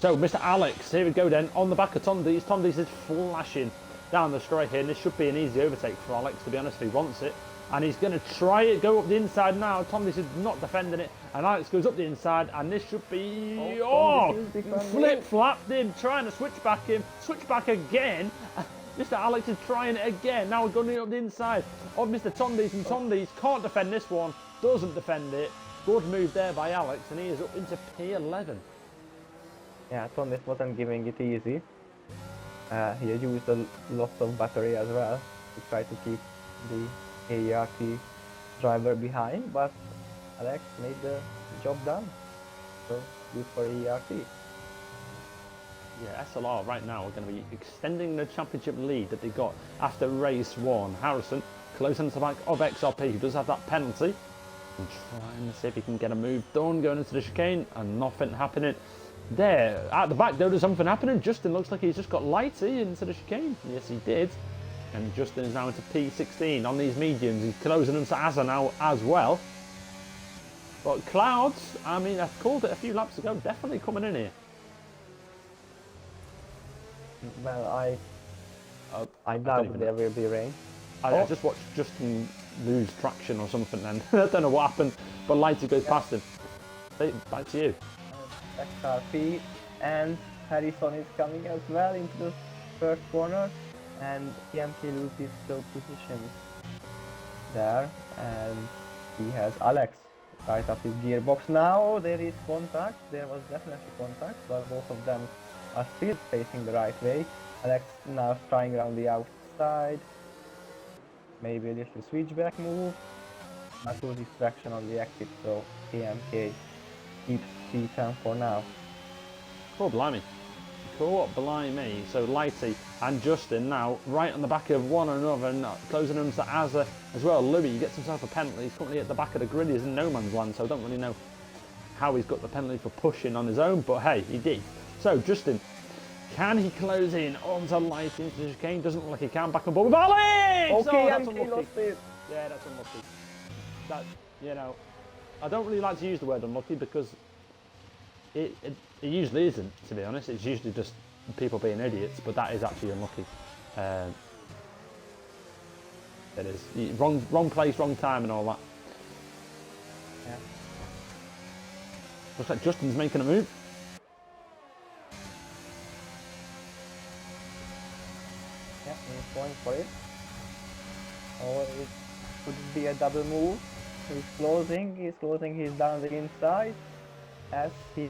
So, Mr. Alex, here we go then. On the back of Tondi's. Tondi's is flashing down the straight here. And this should be an easy overtake for Alex, to be honest, if he wants it. And he's going to try it, go up the inside now. Tondi's is not defending it. And Alex goes up the inside. And this should be... flip-flapped him, trying to switch back him. Switch back again. Mr. Alex is trying it again. Now we're going up the inside of Mr. Tondi's. And Tondi's can't defend this one. Doesn't defend it. Good move there by Alex. And he is up into P11. Yeah, Tonlis wasn't giving it easy. He used a lot of battery as well to try to keep the AERT driver behind, but Alex made the job done. So good for AERT. Yeah, SLR right now are going to be extending the championship lead that they got after race one. Harrison closing to the back of XRP, who does have that penalty, and trying to see if he can get a move done going into the chicane, and nothing happening. There, at the back though, there's something happening. Justin looks like he's just got Lighty into the chicane. Yes, he did. And Justin is now into P16 on these mediums. He's closing them to Asa now as well. But Clouds, I mean, I called it a few laps ago, definitely coming in here. Well, I doubt there will be rain. I just watched Justin lose traction or something then. I don't know what happened, but Lighty goes past him. Back to you. XRP and Harrison is coming as well into the first corner, and TMK loses slow position there, and he has Alex right up his gearbox. Now there is contact. There was definitely contact, but both of them are still facing the right way. Alex now trying around the outside, maybe a little switchback move, not losing traction on the exit, so TMK keeps C10 for now. Cool, blimey. Cool, blimey. So Lighty and Justin now right on the back of one another and closing them to Azza as well. Louis gets himself a penalty. He's currently at the back of the grid. He's in no man's land, so I don't really know how he's got the penalty for pushing on his own, but hey, he did. So Justin, can he close in onto Lighty into the chicane? Doesn't look like he can. Back on board with Alex! Okay, oh, that's unlucky. unlucky. Yeah, that's unlucky. That, you know, I don't really like to use the word unlucky because it usually isn't, to be honest. It's usually just people being idiots, but that is actually unlucky. It is. Wrong place, wrong time and all that. Yeah. Looks like Justin's making a move. Yeah, he's going for it. Or it could be a double move. He's closing, he's down the inside as he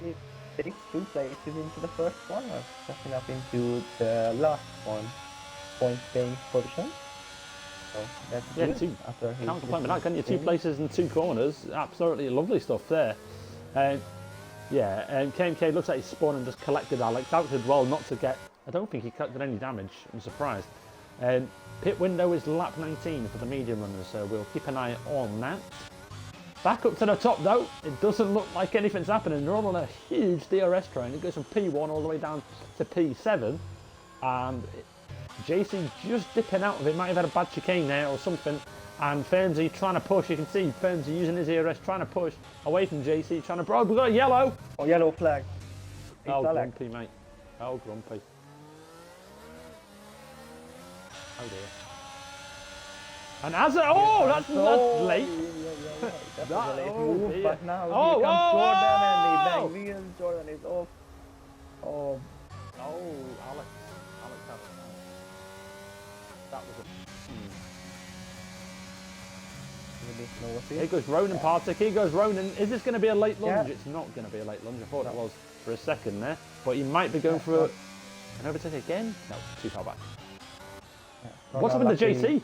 takes 2 places into the first corner, stepping up into the last point paying position. So that's good. After Can't complain with that, can you? 2 places and 2 corners. Absolutely lovely stuff there. KMK looks like he's spun and just collected Alex. Alex did well not to get, I don't think he collected any damage, I'm surprised. Pit window is lap 19 for the medium runners, so we'll keep an eye on that. Back up to the top though, it doesn't look like anything's happening. They're all on a huge DRS train. It goes from P1 all the way down to P7. And JC just dipping out of it, might have had a bad chicane there or something. And Fermsey trying to push, you can see Fermsey using his ERS, trying to push away from JC, trying to... Oh, we've got a yellow! Oh, yellow flag. It's oh, Alex. grumpy, mate. Oh, grumpy. Oh, dear. And as a, oh, that's late. That was a late Oh, move, dear. but now Oh, here comes whoa, Jordan and whoa! he back wheels. Jordan is off. Oh, Oh, Alex had it. That was really nosy. Here goes Ronan Partick. Here goes Ronan. Is this going to be a late lunge? Yeah. It's not going to be a late lunge. I thought it was for a second there. But he might be going for an overtake again. No, too far back. Yeah, What's happened to JC?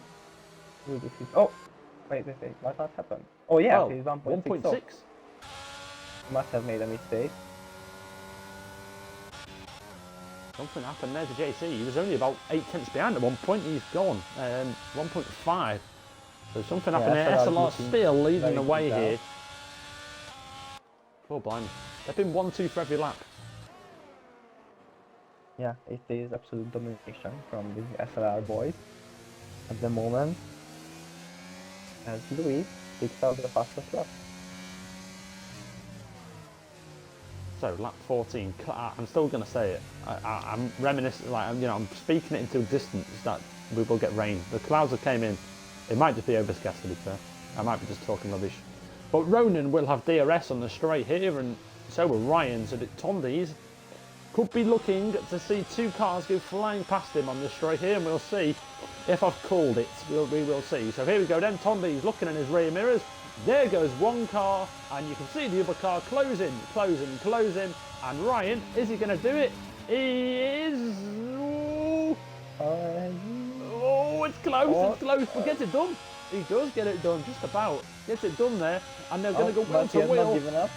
Oh, wait. What has happened? Oh, yeah, Well, he's 1.6. 1.6. Must have made a mistake. Something happened there to JC. He was only about 8 tenths behind at one point. He's gone. 1.5. So something happened there. SLR still leading the way here. Poor blind. They've been 1-2 for every lap. Yeah, it is absolute domination from the SLR boys at the moment. As Luis picks out the fastest lap. So lap 14. I'm still going to say it. I'm reminiscing, like I'm speaking it into existence that we will get rain. The clouds have came in. It might just be overcast, to be fair. I might be just talking rubbish. But Ronan will have DRS on the straight here, and so will Ryan. So that Tondi's could be looking to see two cars go flying past him on the straight here, and we'll see if I've called it. We will see. So here we go then. Tondi's looking in his rear mirrors. There goes one car, and you can see the other car closing. And Ryan, is he going to do it? He is. Oh, it's close, but gets it done. He does get it done, just about. Gets it done there, and they're going to go wheel to wheel. Not given up.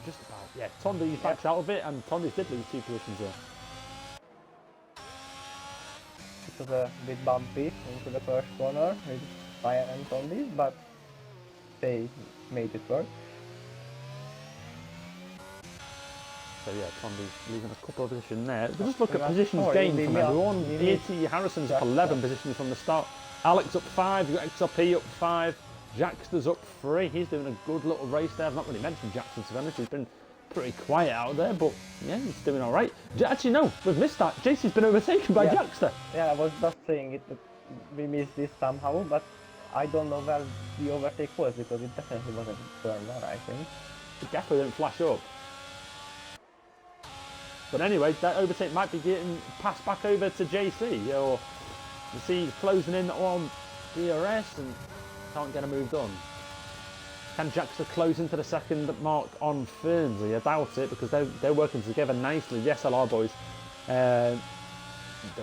Just about, yeah. Tondi's backs out of it, and Tondi's did lose 2 positions there. It was a bit bumpy into the first corner with Ryan and Tondi's, but they made it work. So yeah, Tondi's losing a couple of positions there. But just look at positions gained from everyone. A.T. Harrison's up 11 positions from the start. Alex up 5, you've got XRP up 5. Jackster's up 3. He's doing a good little race there. I've not really mentioned Jackson, to be honest. He's been pretty quiet out there, but yeah, he's doing all right. Actually, no, we've missed that. JC's been overtaken by Jackster. Yeah, I was just saying it. We missed this somehow, but I don't know where the overtake was because it definitely wasn't turn 1, I think. It definitely didn't flash up. But anyway, that overtake might be getting passed back over to JC, or you see he's closing in on DRS and can't get a move done. Can Jackson close into the second mark on Fernsey? I doubt it, because they're working together nicely. The SLR boys, they're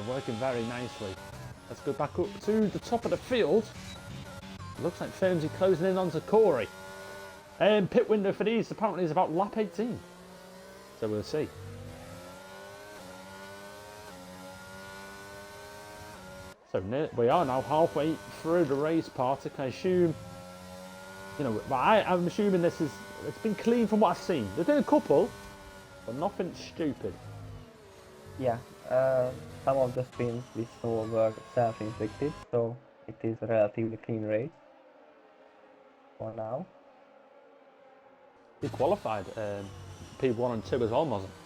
working very nicely. Let's go back up to the top of the field. It looks like Fernsey closing in onto Corey. Pit window for these apparently is about lap 18. So we'll see. So we are now halfway through the race part. I assume, I'm assuming it's been clean from what I've seen. There's been a couple, but nothing stupid. Yeah, some of the spins we saw were self-inflicted, so it is a relatively clean race for now. He qualified P1 and 2 as well, wasn't it?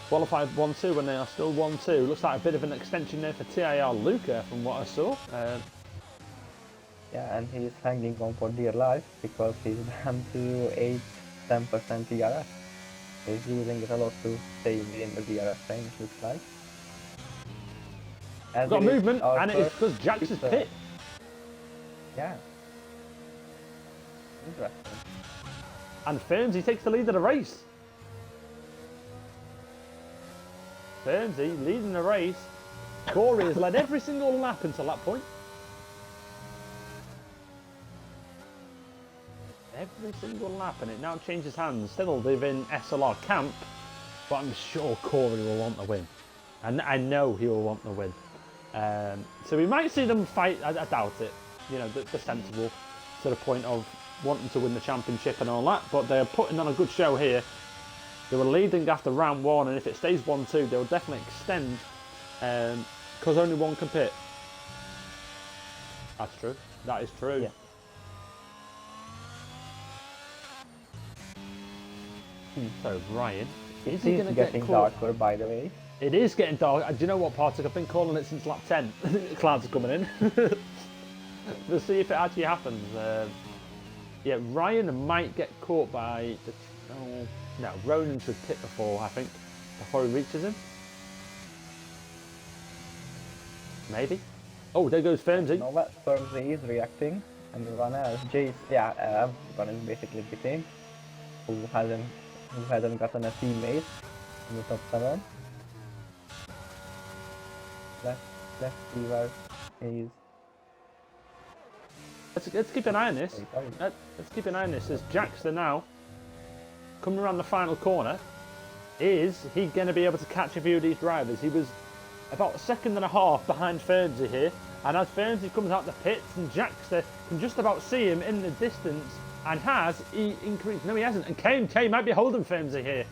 Qualified 1-2 when they are still 1-2. Looks like a bit of an extension there for TIR Luca from what I saw. Yeah, and he's hanging on for dear life because he's down to 8-10% DRS. He's using it a lot to stay in the DRS range, looks like. We've got movement, and it is because Jax is pit. Yeah. Interesting. And Fernsey takes the lead of the race. Fernsey leading the race. Corey has led every single lap until that point. Every single lap, and it now changes hands. Still within SLR camp, but I'm sure Corey will want the win. And I know he will want the win. So we might see them fight. I doubt it. They're sensible to the point of wanting to win the championship and all that, but they're putting on a good show here. They were leading after round 1, and if it stays 1-2, they'll definitely extend, because only one can pit. That's true. That is true. Yeah. So Ryan, It is getting darker, by the way. It is getting dark. Do you know what, Partic? I've been calling it since lap 10. Clouds are coming in. We'll see if it actually happens. Yeah, Ryan might get caught by the... Oh, no, Ronan should pit before, I think, before he reaches him. Maybe. Oh, there goes Firmsy. No, but Firmsy is reacting, and everyone else, Jace, yeah, everyone is basically pitting, who hasn't gotten a teammate in the top 7. Let's see where he is. Let's keep an eye on this. Let's keep an eye on this. As Jackster now coming around the final corner, is he going to be able to catch a few of these drivers? He was about a second and a half behind Fernsey here, and as Fernsey comes out the pits, and Jackster can just about see him in the distance, and has he increased? No, he hasn't. And KMK might be holding Fernsey here.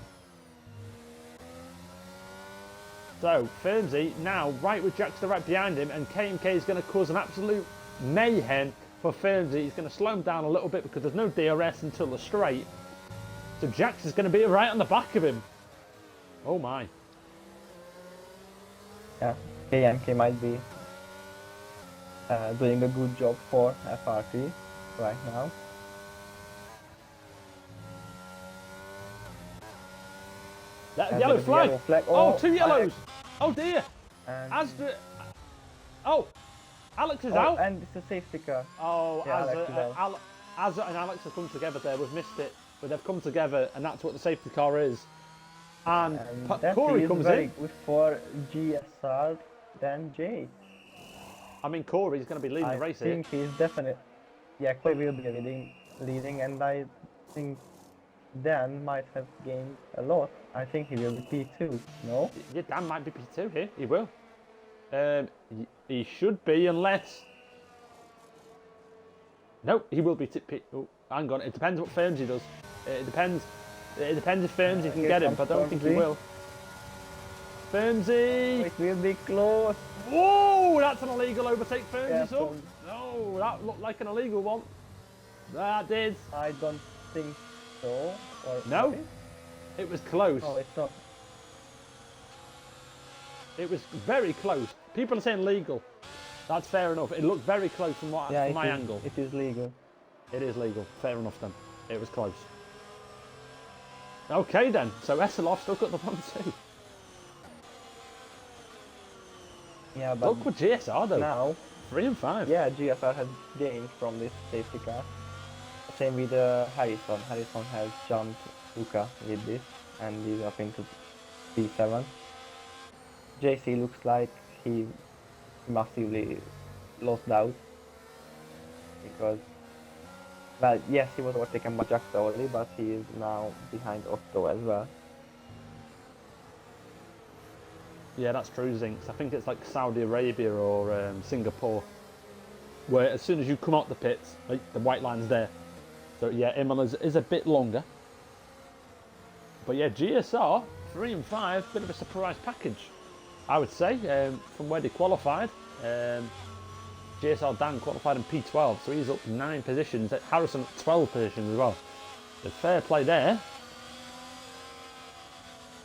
So Fernsey now right with Jackster right behind him, and KMK is going to cause an absolute mayhem for Fernsey. He's going to slow him down a little bit because there's no DRS until the straight. So Jackster's going to be right on the back of him. Oh my. Yeah, KMK might be doing a good job for FRT right now. That yellow flag. Oh, 2 yellows. Alex. Oh dear. And Oh, Alex is out. And it's a safety car. Oh, Yeah, Alex is out. Azza and Alex have come together there. We've missed it, but they've come together, and that's what the safety car is. And that Corey is comes very in. good for GSR than Jay. I mean, Corey's going to be leading the race I think he's definitely. Yeah, Corey will be leading, and I think Dan might have gained a lot. I think he will be P2. No? Yeah, Dan might be P2 here. He will. He should be, unless. No, he will be P. Oh, hang on. It depends what Fernsey does. It depends. It depends if Fernsey can get him, but I don't think he will. Fernsey! It will be close. Whoa! That's an illegal overtake, Fernsey. Yeah, So. No, that looked like an illegal one. That did. I don't think so. Or No, maybe? it was close. Oh, it's not. It was very close. People are saying legal. That's fair enough. It looked very close from what from my angle. It is legal. It is legal. Fair enough then. It was close. Okay then. So Esselov still got the 1-2. Yeah, but Look with GSR though. now, 3 and 5. yeah, GSR has gained from this safety car. Same with Harrison. Harrison has jumped Luca with this, and he's up into P7. JC looks like he massively lost out because, well, yes, he was overtaken by Jackson only, but he is now behind Otto as well. Yeah, that's true, Zinks. I think it's like Saudi Arabia or Singapore, where as soon as you come out the pits, like, the white line's there. So yeah, Imola is a bit longer. But yeah, GSR 3 and 5, bit of a surprise package, I would say, from where they qualified. GSR Dan qualified in P12, so he's up 9 positions. Harrison up 12 positions as well. So fair play there.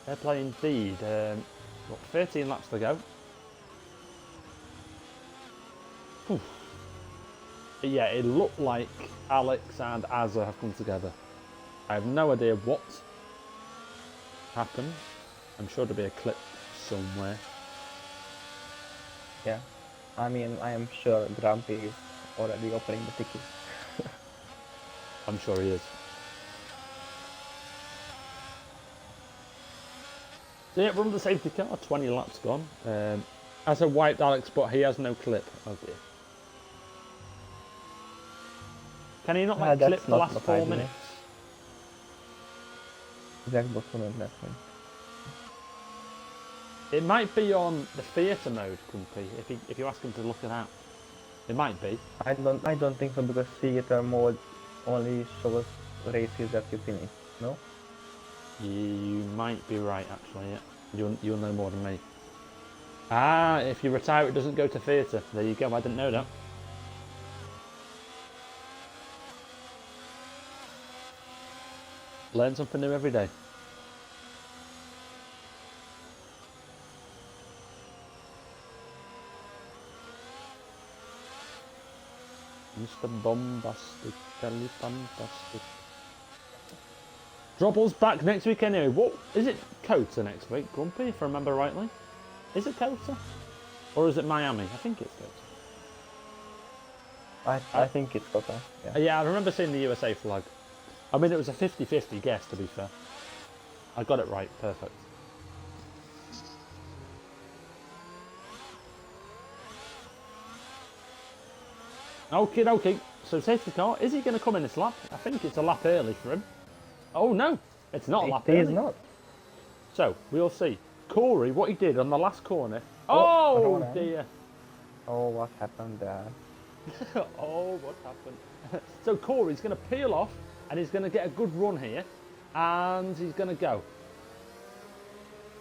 Fair play indeed. Got 13 laps to go. Whew. Yeah, it looked like Alex and Azza have come together. I have no idea what happened. I'm sure there'll be a clip somewhere. Yeah, I mean, I am sure Grumpy is already opening the tickets. I'm sure he is. So yeah, we're on the safety car, 20 laps gone. Azza wiped Alex, but he has no clip. Oh dear. Can he not like clip the last 4 minutes? Jack Boston left him. It might be on the theatre mode, Kumpy, if you ask him to look it out. It might be. I don't think so, because theater mode only shows races that you finish, no? You might be right, actually, yeah. You'll know more than me. Ah, if you retire it doesn't go to theatre. There you go, I didn't know that. Learn something new every day. Mr. Bombastic, fantastic. Drobble's back next week anyway. What is it? Kota next week, Grumpy, if I remember rightly. Is it Kota? Or is it Miami? I think it's Kota. I think it's Kota. Yeah, I remember seeing the USA flag. I mean, it was a 50-50 guess, to be fair. I got it right, perfect. Okay. So safety car, is he going to come in this lap? I think it's a lap early for him. Oh no, it's not a lap early. It is not. So, we'll see. Corey, what he did on the last corner. Oh dear. Oh, what happened there? Oh, what happened? So Corey's going to peel off and he's going to get a good run here. And he's going to go.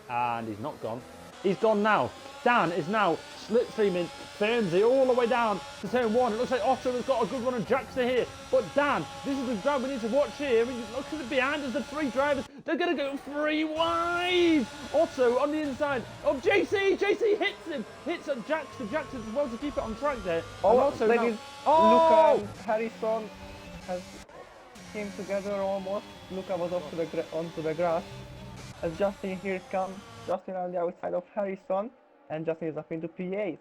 And he's not gone. He's gone now. Dan is now slipstreaming Fernsey all the way down to turn one. It looks like Otto has got a good run on Jackson here. But Dan, this is the drive we need to watch here. I mean, look at the behind us, the three drivers. They're going to go three wide. Otto on the inside of JC. JC hits him. Hits at Jackson. Jackson as well to keep it on track there. Oh, and Otto there now, is Luca and Harrison has came together almost. Luca was off to onto the grass. As Justin here comes. Justin on the outside of Harrison. And Justin is up into P8.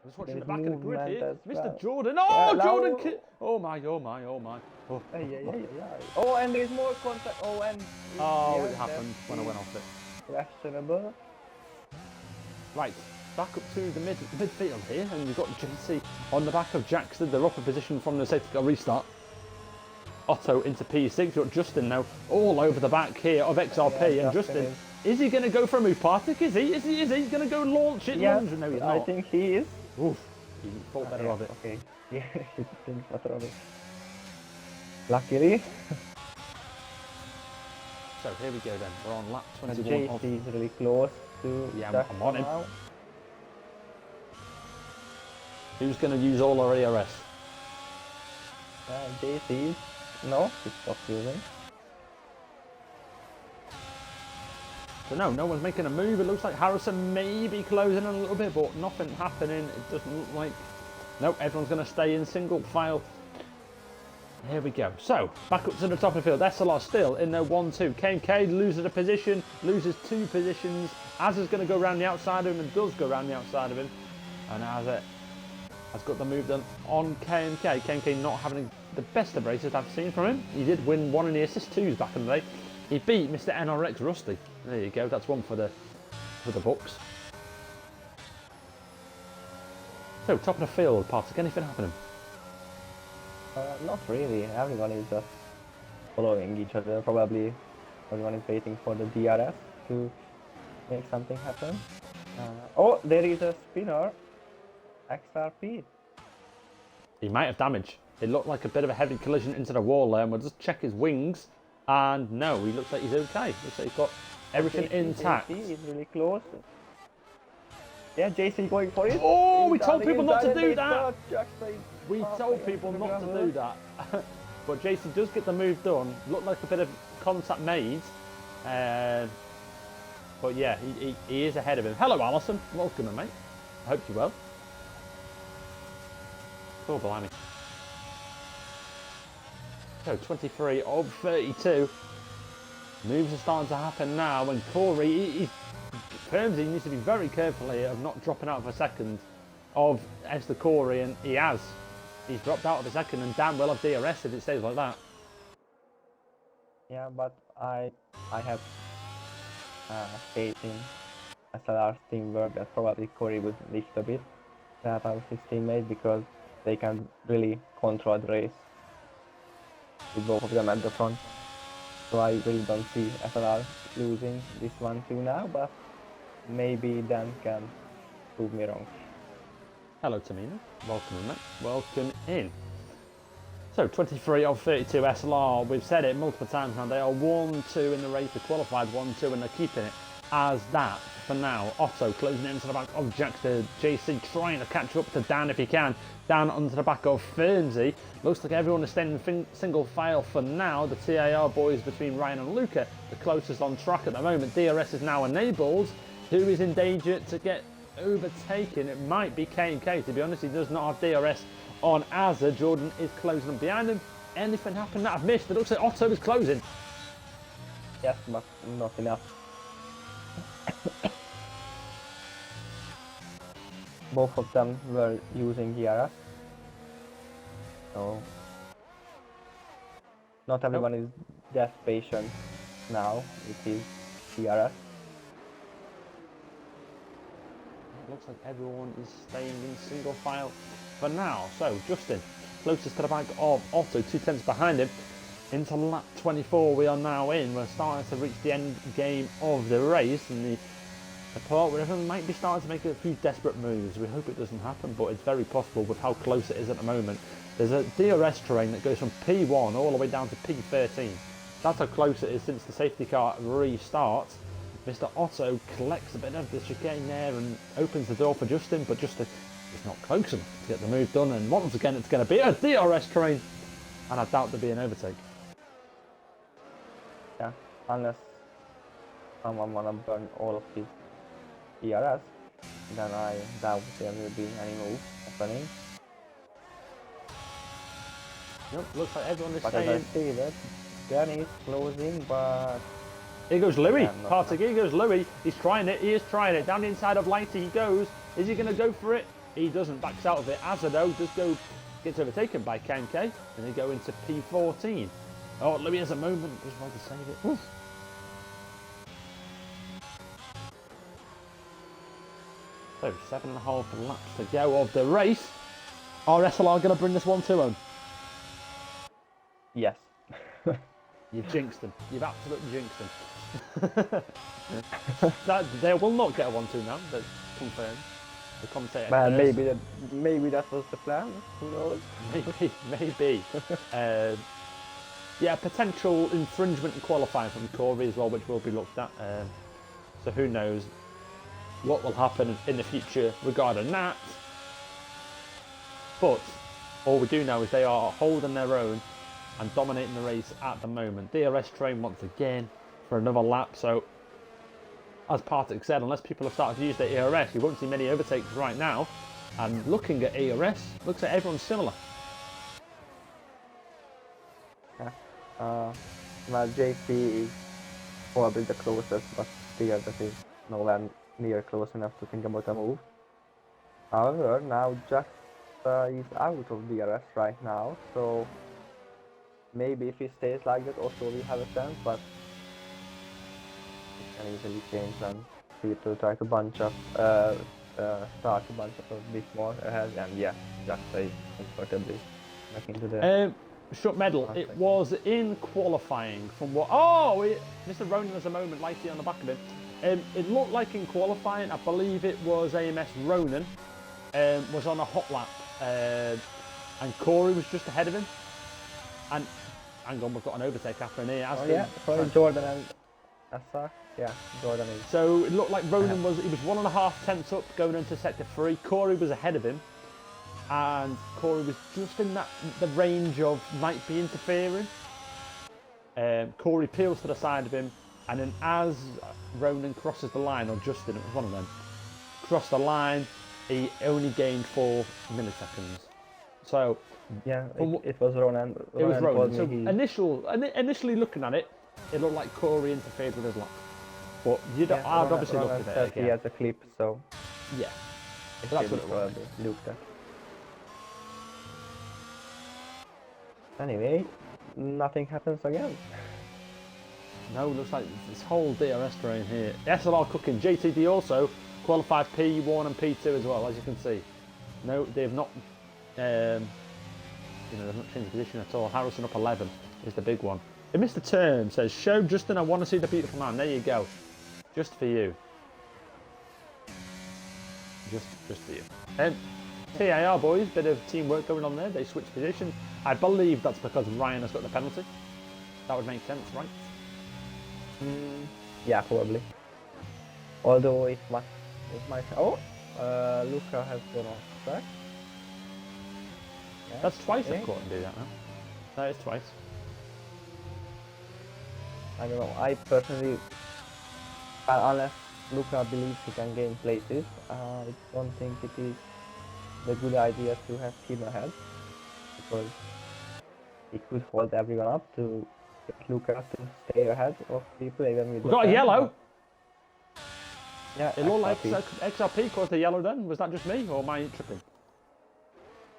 Just watching the back of the grid here. Mr. Well. Jordan. Oh, Yeah, Jordan. Oh my. Oh. Oh, and there's more contact. Oh, and It happened when I went off it. Questionable. Right, back up to the midfield here, and you've got JC on the back of Jackson. They're up a position from the safety car restart. Otto into P6. You've got Justin now all over the back here of XRP, and Justin. Is he going to go for a move partic? Is he? Is he going to go launch it? Yeah, No, he's not. I think he is. Oof, he thought better of it. Okay, yeah, he thinks better of it. Luckily. So here we go then. We're on lap 21. JC is really close to I'm on him. now. Who's going to use all our ERS? JC. No, he stopped using. So no one's making a move. It looks like Harrison may be closing in a little bit, but nothing happening. It doesn't look like... Nope, everyone's going to stay in single file. Here we go. So, back up to the top of the field. SLR still in their 1-2. KMK loses a position, loses 2 positions. Azza's going to go around the outside of him and does go around the outside of him. And Azza has got the move done on KMK. KMK not having the best of races I've seen from him. He did win 1 in the assist 2s back in the day. He beat Mr. NRX Rusty. There you go. That's one for the books. So top of the field, Partic. Anything happening? Not really. Everyone is just following each other. Probably everyone is waiting for the DRS to make something happen. Oh, there is a spinner. XRP. He might have damage. It looked like a bit of a heavy collision into the wall there. And we'll just check his wings. And no, he looks like he's okay. Looks like he's got everything intact. JC is really close. Yeah, JC going for it. Oh, we told people not to do that. Jackson. We told people not to do that. But JC does get the move done. Looked like a bit of contact made. But yeah, he is ahead of him. Hello, Alison. Welcome, mate. I hope you're well. Oh, blimey. So 23 of 32. Moves are starting to happen now, and Corey, Fernsey needs to be very careful here of not dropping out of a second of Esther Corey, and he has. He's dropped out of a second, and Dan will have DRS if it stays like that. Yeah, but I have faith in SLR's teamwork that probably Corey would lift a bit that out of his teammate, because they can really control the race with both of them at the front. So I really don't see SLR losing this 1-2 now, but maybe Dan can prove me wrong. Hello, Tamina. Welcome in, mate. Welcome in. So 23 of 32 SLR. We've said it multiple times now. They are 1-2 in the race. They qualified 1-2 and they're keeping it as that for now. Otto closing it into the back of Jackson. JC trying to catch up to Dan if he can. Dan onto the back of Fernsey. Looks like everyone is staying in single file for now. The TAR boys between Ryan and Luca, the closest on track at the moment. DRS is now enabled. Who is in danger to get overtaken? It might be K&K, to be honest. He does not have DRS on Azza. Jordan is closing them behind him. Anything happened that I've missed? It looks like Otto is closing. Yes, but not enough. Both of them were using DRS. So not everyone is that patient now with his DRS. It looks like everyone is staying in single file for now. So Justin, closest to the back of Otto, 2 tenths behind him. Into lap 24 we are now in. We're starting to reach the end game of the race, and the part where everyone might be starting to make a few desperate moves. We hope it doesn't happen, but it's very possible with how close it is at the moment. There's a DRS terrain that goes from P1 all the way down to P13. That's how close it is since the safety car restarts. Mr. Otto collects a bit of the chicane there and opens the door for Justin, but Justin is not close enough to get the move done, and once again it's going to be a DRS terrain, and I doubt there'll be an overtake. Yeah, unless someone wanna burn all of his DRS, then I doubt there will be any move happening. Nope, looks like everyone is But as I staying. see that Danny is closing, but Here goes Louis. Yeah, Partig, here goes Louis. He's trying it. He is trying it. Down the inside of Lighty he goes. Is he going to go for it? He doesn't. Backs out of it. Azza though does go. Gets overtaken by Ken K. And they go into P14. Oh, Louis has a moment. Just want to save it. Oof. So 7.5 laps to go of the race. Are SLR going to bring this one to home? yes. You've jinxed them. You've absolutely jinxed them. They will not get a 1-2 now. That's confirmed. The commentator. But maybe that was the plan. Who knows? Maybe. Yeah, potential infringement in qualifying from Corey as well, which will be looked at. So who knows what will happen in the future regarding that. But all we do know is they are holding their own and dominating the race at the moment. DRS train once again for another lap. So as Partic said, unless people have started to use their ERS, you won't see many overtakes right now. And looking at ERS, looks like everyone's similar. Yeah. Well, JP is probably the closest, but still that is nowhere near close enough to think about a move. However, now Jack is out of DRS right now, so maybe if he stays like that, also we have a chance, but it can easily change when people try to bunch up, start to bunch up a bit more ahead, and yeah, Jack is comfortably back into the... Short medal, it was in qualifying from what... Oh, Mr. Ronan has a moment, Lighty on the back of him. It looked like in qualifying, I believe it was AMS Ronan, was on a hot lap, and Corey was just ahead of him. And hang on, we've got an overtake happening here. Sorry, Jordan and Asa. Yeah, Jordan is... So it looked like Ronan was 1.5 tenths up going into sector 3. Corey was ahead of him. And Corey was just in the range of might be interfering. Corey peels to the side of him, and then as Ronan crosses the line, or Justin, it was one of them, crossed the line, he only gained 4 milliseconds. So yeah, it was Ronan. It was Ronan. So initially looking at it, it looked like Corey interfered with his lap. But I'd obviously look at it again. He has a clip, so yeah, that's what it was. Looked at. Anyway, nothing happens again. No, looks like this whole DRS terrain here. SLR cooking. JTD also qualified P1 and P2 as well, as you can see. No, they've not, they've not changed position at all. Harrison up 11 is the big one. And Mr. Term says, "Show Justin, I want to see the beautiful man." There you go, just for you. Just for you. TAR boys, bit of teamwork going on there. They switched positions. I believe that's because Ryan has got the penalty. That would make sense, right? Yeah, probably. Although it might... Luca has gone off track. Yeah, That's twice I've caught him do that now. That is twice. I don't know. I personally, unless Luca believes he can gain places, I don't think it is the good idea to have him ahead because he could hold everyone up to get Lucas to stay ahead of people even with We've got a yellow. Yeah, It looked like XRP. XRP caused the yellow then. Was that just me or am I tripping?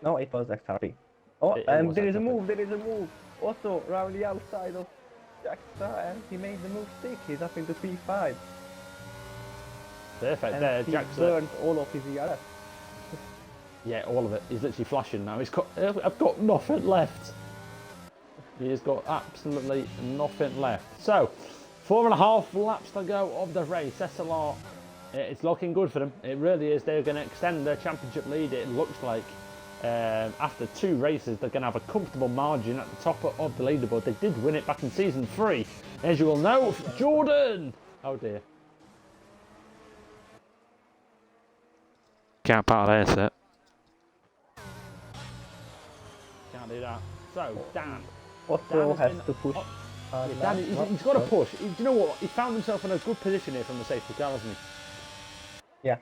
No, it was XRP. Oh, It and was there is a XRP. move, there is a move. Also, around the outside of Jaxa, and he made the move stick. He's up into P5. Perfect. And There, he Jackson. burned all of his ERS. Yeah, all of it. He's literally flashing now. I've got nothing left. He's got absolutely nothing left. So, 4.5 laps to go of the race. SLR, it's looking good for them. It really is. They're going to extend their championship lead. It looks like after 2 races, they're going to have a comfortable margin at the top of the leaderboard. They did win it back in season 3. As you will know, Jordan. Oh dear. Can't part of there, Can't do that. So, Dan. Otto Dan has been- to push. Yeah, Dan, he's got to push. Do you know what? He found himself in a good position here from the safety car, hasn't he? Yeah.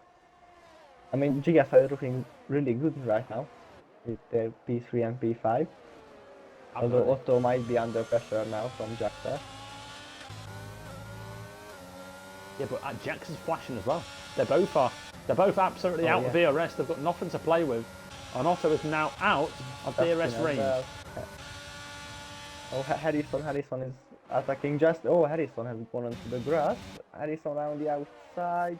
I mean, GS are looking really good right now with their P3 and P5. Although Otto might be under pressure now from Jaxa. Yeah, but Jackson's flashing as well. They both are. They're both absolutely out of ERS. They've got nothing to play with. And Otto is now out of DRS range. Oh, Harrison is attacking just. Oh, Harrison has gone onto the grass. Harrison around the outside.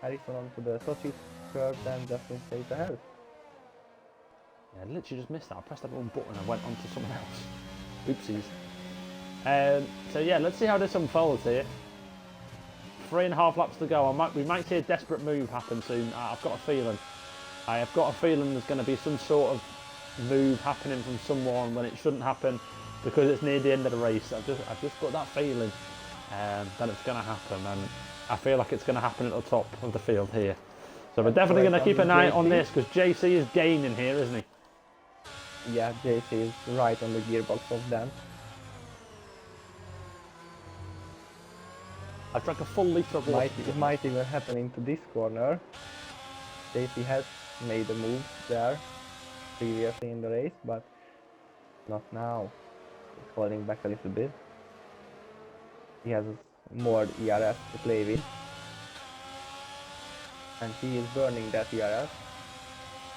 Harrison onto the Sochi curve and Justin stays ahead. Yeah, I literally just missed that. I pressed that wrong button and went on to someone else. Oopsies. So yeah, let's see how this unfolds here. 3.5 laps to go. We might see a desperate move happen soon. I've got a feeling. I have got a feeling there's going to be some sort of move happening from someone when it shouldn't happen because it's near the end of the race. I've just got that feeling that it's going to happen, and I feel like it's going to happen at the top of the field here. So we're definitely going to keep an eye on this because JC is gaining here, isn't he? Yeah, JC is right on the gearbox of Dan. I drank a full litre of water. It might even happen into this corner. JC has made a move there previously in the race, but not now. He's holding back a little bit. He has more ERS to play with. And he is burning that ERS.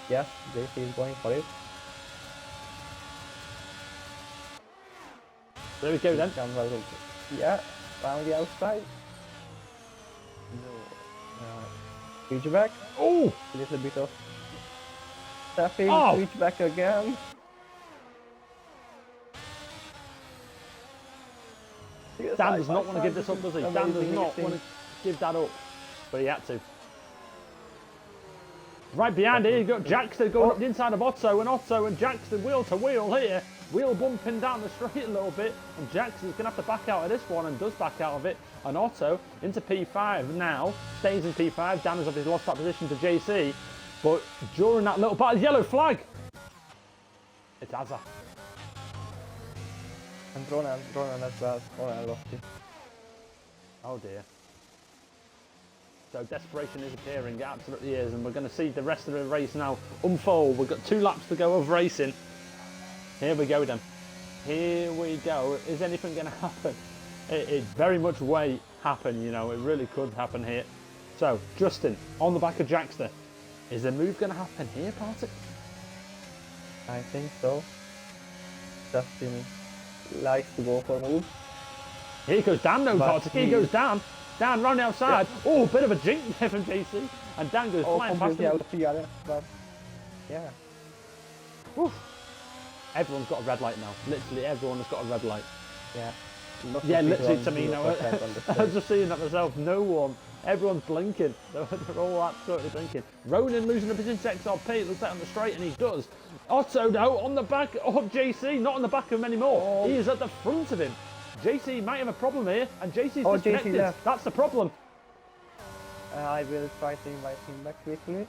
Yes, JC is going for it. There we go then. Yeah, around the outside. Switchback. Oh! A little bit of tapping. Oh. Switchback again. Dan does not want to give this up, does he? Dan does not want to give that up. But he had to. Right behind here, you've got Jackson going up the inside of Otto and Jackson wheel to wheel here. Wheel bumping down the straight a little bit, and Jackson's going to have to back out of this one and does back out of it. And Otto into P5 now, stays in P5. Dan has obviously lost that position to JC, but during that little battle, yellow flag. It's Azza. And Ronan as well. Ronan lost it. Oh dear. So desperation is appearing, it absolutely is, and we're going to see the rest of the race now unfold. We've got 2 laps to go of racing. Here we go then. Here we go. Is anything going to happen? It very much may happen, you know, it really could happen here. So, Justin, on the back of Jackster, is the move going to happen here, Partick? I think so. Justin likes to go for moves. Here goes Dan, no, But Partick. Here goes Dan. Dan round the outside. Yeah. Oh, bit of a jink there from JC. And Dan goes flying past him. But yeah. Oof. Everyone's got a red light now. Literally everyone has got a red light. Yeah. Yeah, literally to me now. I was just seeing that myself. No one. Everyone's blinking. They're all absolutely blinking. Ronan losing the position to XRP. It looks like on the straight, and he does. Otto, though, on the back of JC. Not on the back of him anymore. Oh. He is at the front of him. JC might have a problem here, and JC's disconnected. JC that's the problem. I will try to invite him back quickly.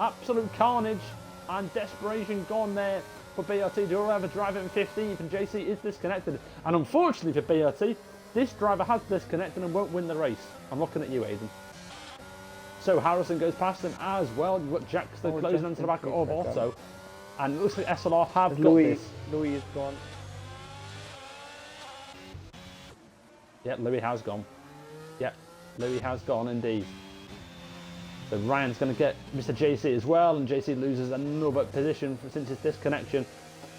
Absolute carnage and desperation gone there for BRT. Do whoever drive it in 15th, and JC is disconnected. And unfortunately for BRT, this driver has disconnected and won't win the race. I'm looking at you, Aidan. So Harrison goes past him as well. You've got Jackson closing onto the back of Otto. And it looks like SLR have got this. Louis is gone. Yeah, Louis has gone. Yeah, Louis has gone indeed. So Ryan's going to get Mr. JC as well, and JC loses another position since his disconnection.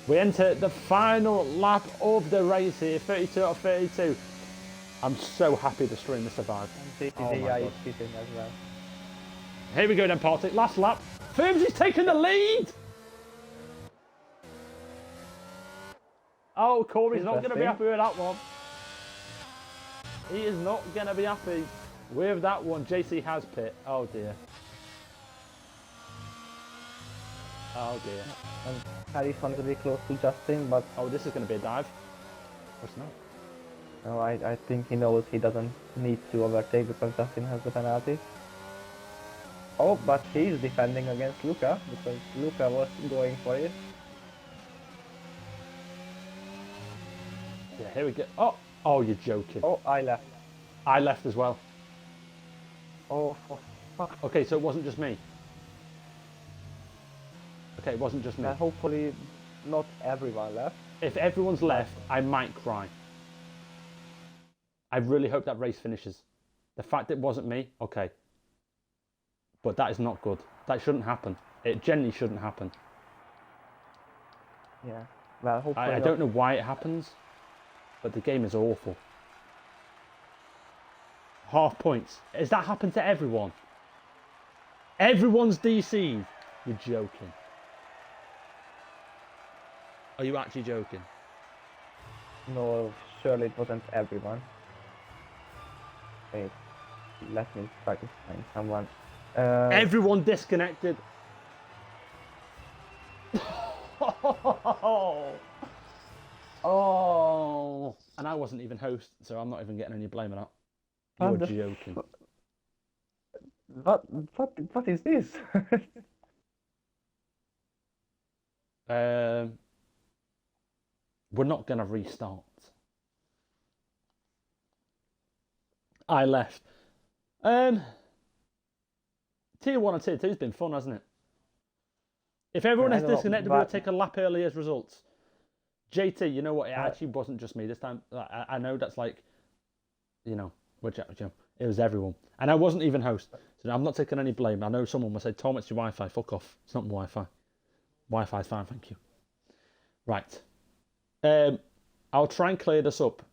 We enter the final lap of the race here, 32 out of 32. I'm so happy the stream has survived. And JC is pitting as well. Here we go then, Partick. Last lap. Firms is taking the lead. Oh, Corey's not going to be happy with that one. He is not going to be happy with that one. JC has pit. Oh dear. Oh dear. And Harry's want to be close to Justin, but... Oh, this is going to be a dive. What's not? No, I think he knows he doesn't need to overtake because Justin has the penalty. Oh, but he's defending against Luca because Luca was going for it. Yeah, here we go. Oh, you're joking. Oh, I left. I left as well. Oh, for fuck. Okay, so it wasn't just me. Okay, it wasn't just me. Hopefully not everyone left. If everyone's left, I might cry. I really hope that race finishes. The fact it wasn't me, okay. But that is not good. That shouldn't happen. It genuinely shouldn't happen. Yeah. Well, hopefully I don't know why it happens, but the game is awful. Half points. Has that happened to everyone? Everyone's DC'd. You're joking. Are you actually joking? No, surely it wasn't everyone. Wait, let me try to find someone. Everyone disconnected. Oh, and I wasn't even host, so I'm not even getting any blame on that. You're joking. What is this? We're not gonna restart. I left. Tier 1 and Tier 2 has been fun, hasn't it? If everyone is disconnected, we'll take a lap early as results. JT, you know what? It actually wasn't just me this time. I know that's like, you know, it was everyone. And I wasn't even host. So I'm not taking any blame. I know someone will say, Tom, it's your Wi-Fi. Fuck off. It's not my Wi-Fi. Wi-Fi's fine, thank you. Right. I'll try and clear this up.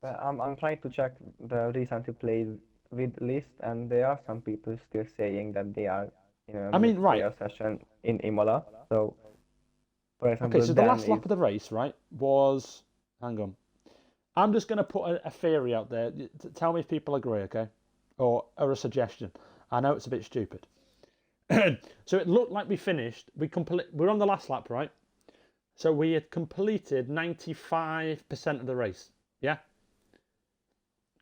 I'm trying to check the recently played with list, and there are some people still saying that they are in a player session in Imola. So, for example, okay, so the last lap of the race, right, was... Hang on. I'm just going to put a theory out there. Tell me if people agree, okay? Or a suggestion. I know it's a bit stupid. So it looked like we finished. We're on the last lap, right? So we had completed 95% of the race. Yeah?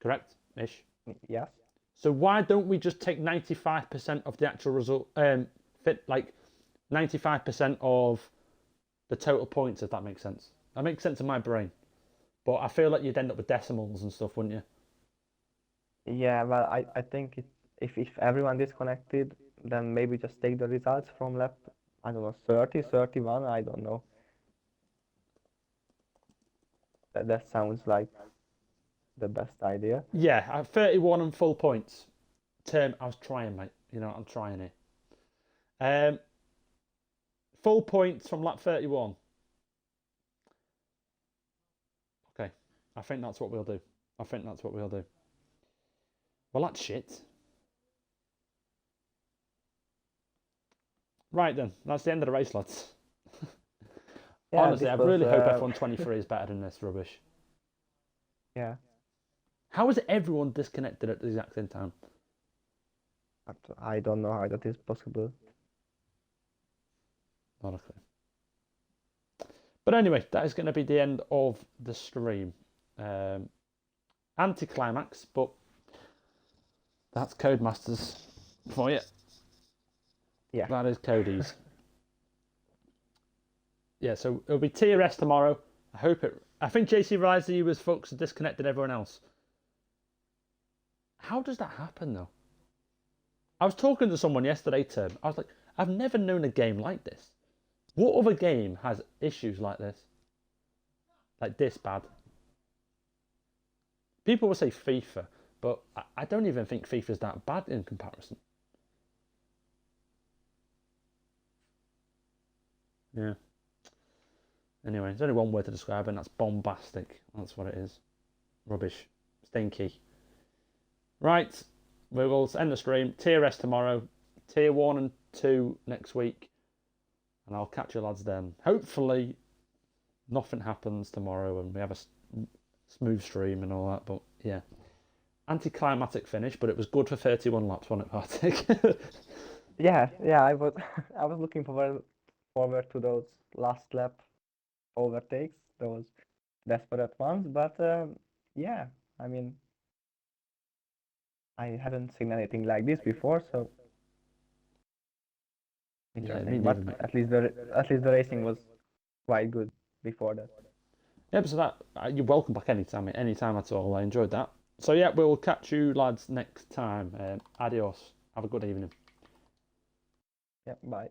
Correct-ish? Yes. So why don't we just take 95% of the actual result, 95% of the total points, if that makes sense? That makes sense in my brain. But I feel like you'd end up with decimals and stuff, wouldn't you? Yeah, well, I think if everyone disconnected, then maybe just take the results from lap, I don't know, 30, 31, I don't know. That sounds like the best idea. Yeah, 31 and full points. I was trying, mate. You know, I'm trying here. Full points from lap 31. Okay, I think that's what we'll do. Well, that's shit. Right then, that's the end of the race, lads. Yeah, honestly, I really hope F123 is better than this rubbish. Yeah. How is everyone disconnected at the exact same time? I don't know how that is possible. Not a clue. But anyway, that is going to be the end of the stream. Anticlimax, but that's Codemasters for you. Yeah. That is Cody's. Yeah, so it'll be TRS tomorrow. I think JC realised he was fucked and disconnected everyone else. How does that happen though? I was talking to someone yesterday, Tim. I was like, I've never known a game like this. What other game has issues like this? Like this bad? People will say FIFA, but I don't even think FIFA's that bad in comparison. Yeah. Anyway, there's only one word to describe it, and that's bombastic. That's what it is. Rubbish. Stinky. Right. We will end the stream. Tier S tomorrow. Tier 1 and 2 next week. And I'll catch you lads then. Hopefully, nothing happens tomorrow and we have a smooth stream and all that. But yeah. Anticlimactic finish, but it was good for 31 laps, wasn't it, Bartik? Yeah, I was I was looking forward to those last lap overtakes, those desperate ones. But yeah, I mean, I hadn't seen anything like this before, so interesting. But at least the racing was quite good before that. Yeah, so that you're welcome back anytime at all. I enjoyed that. So yeah, we'll catch you lads next time. Adios. Have a good evening. Yeah, bye.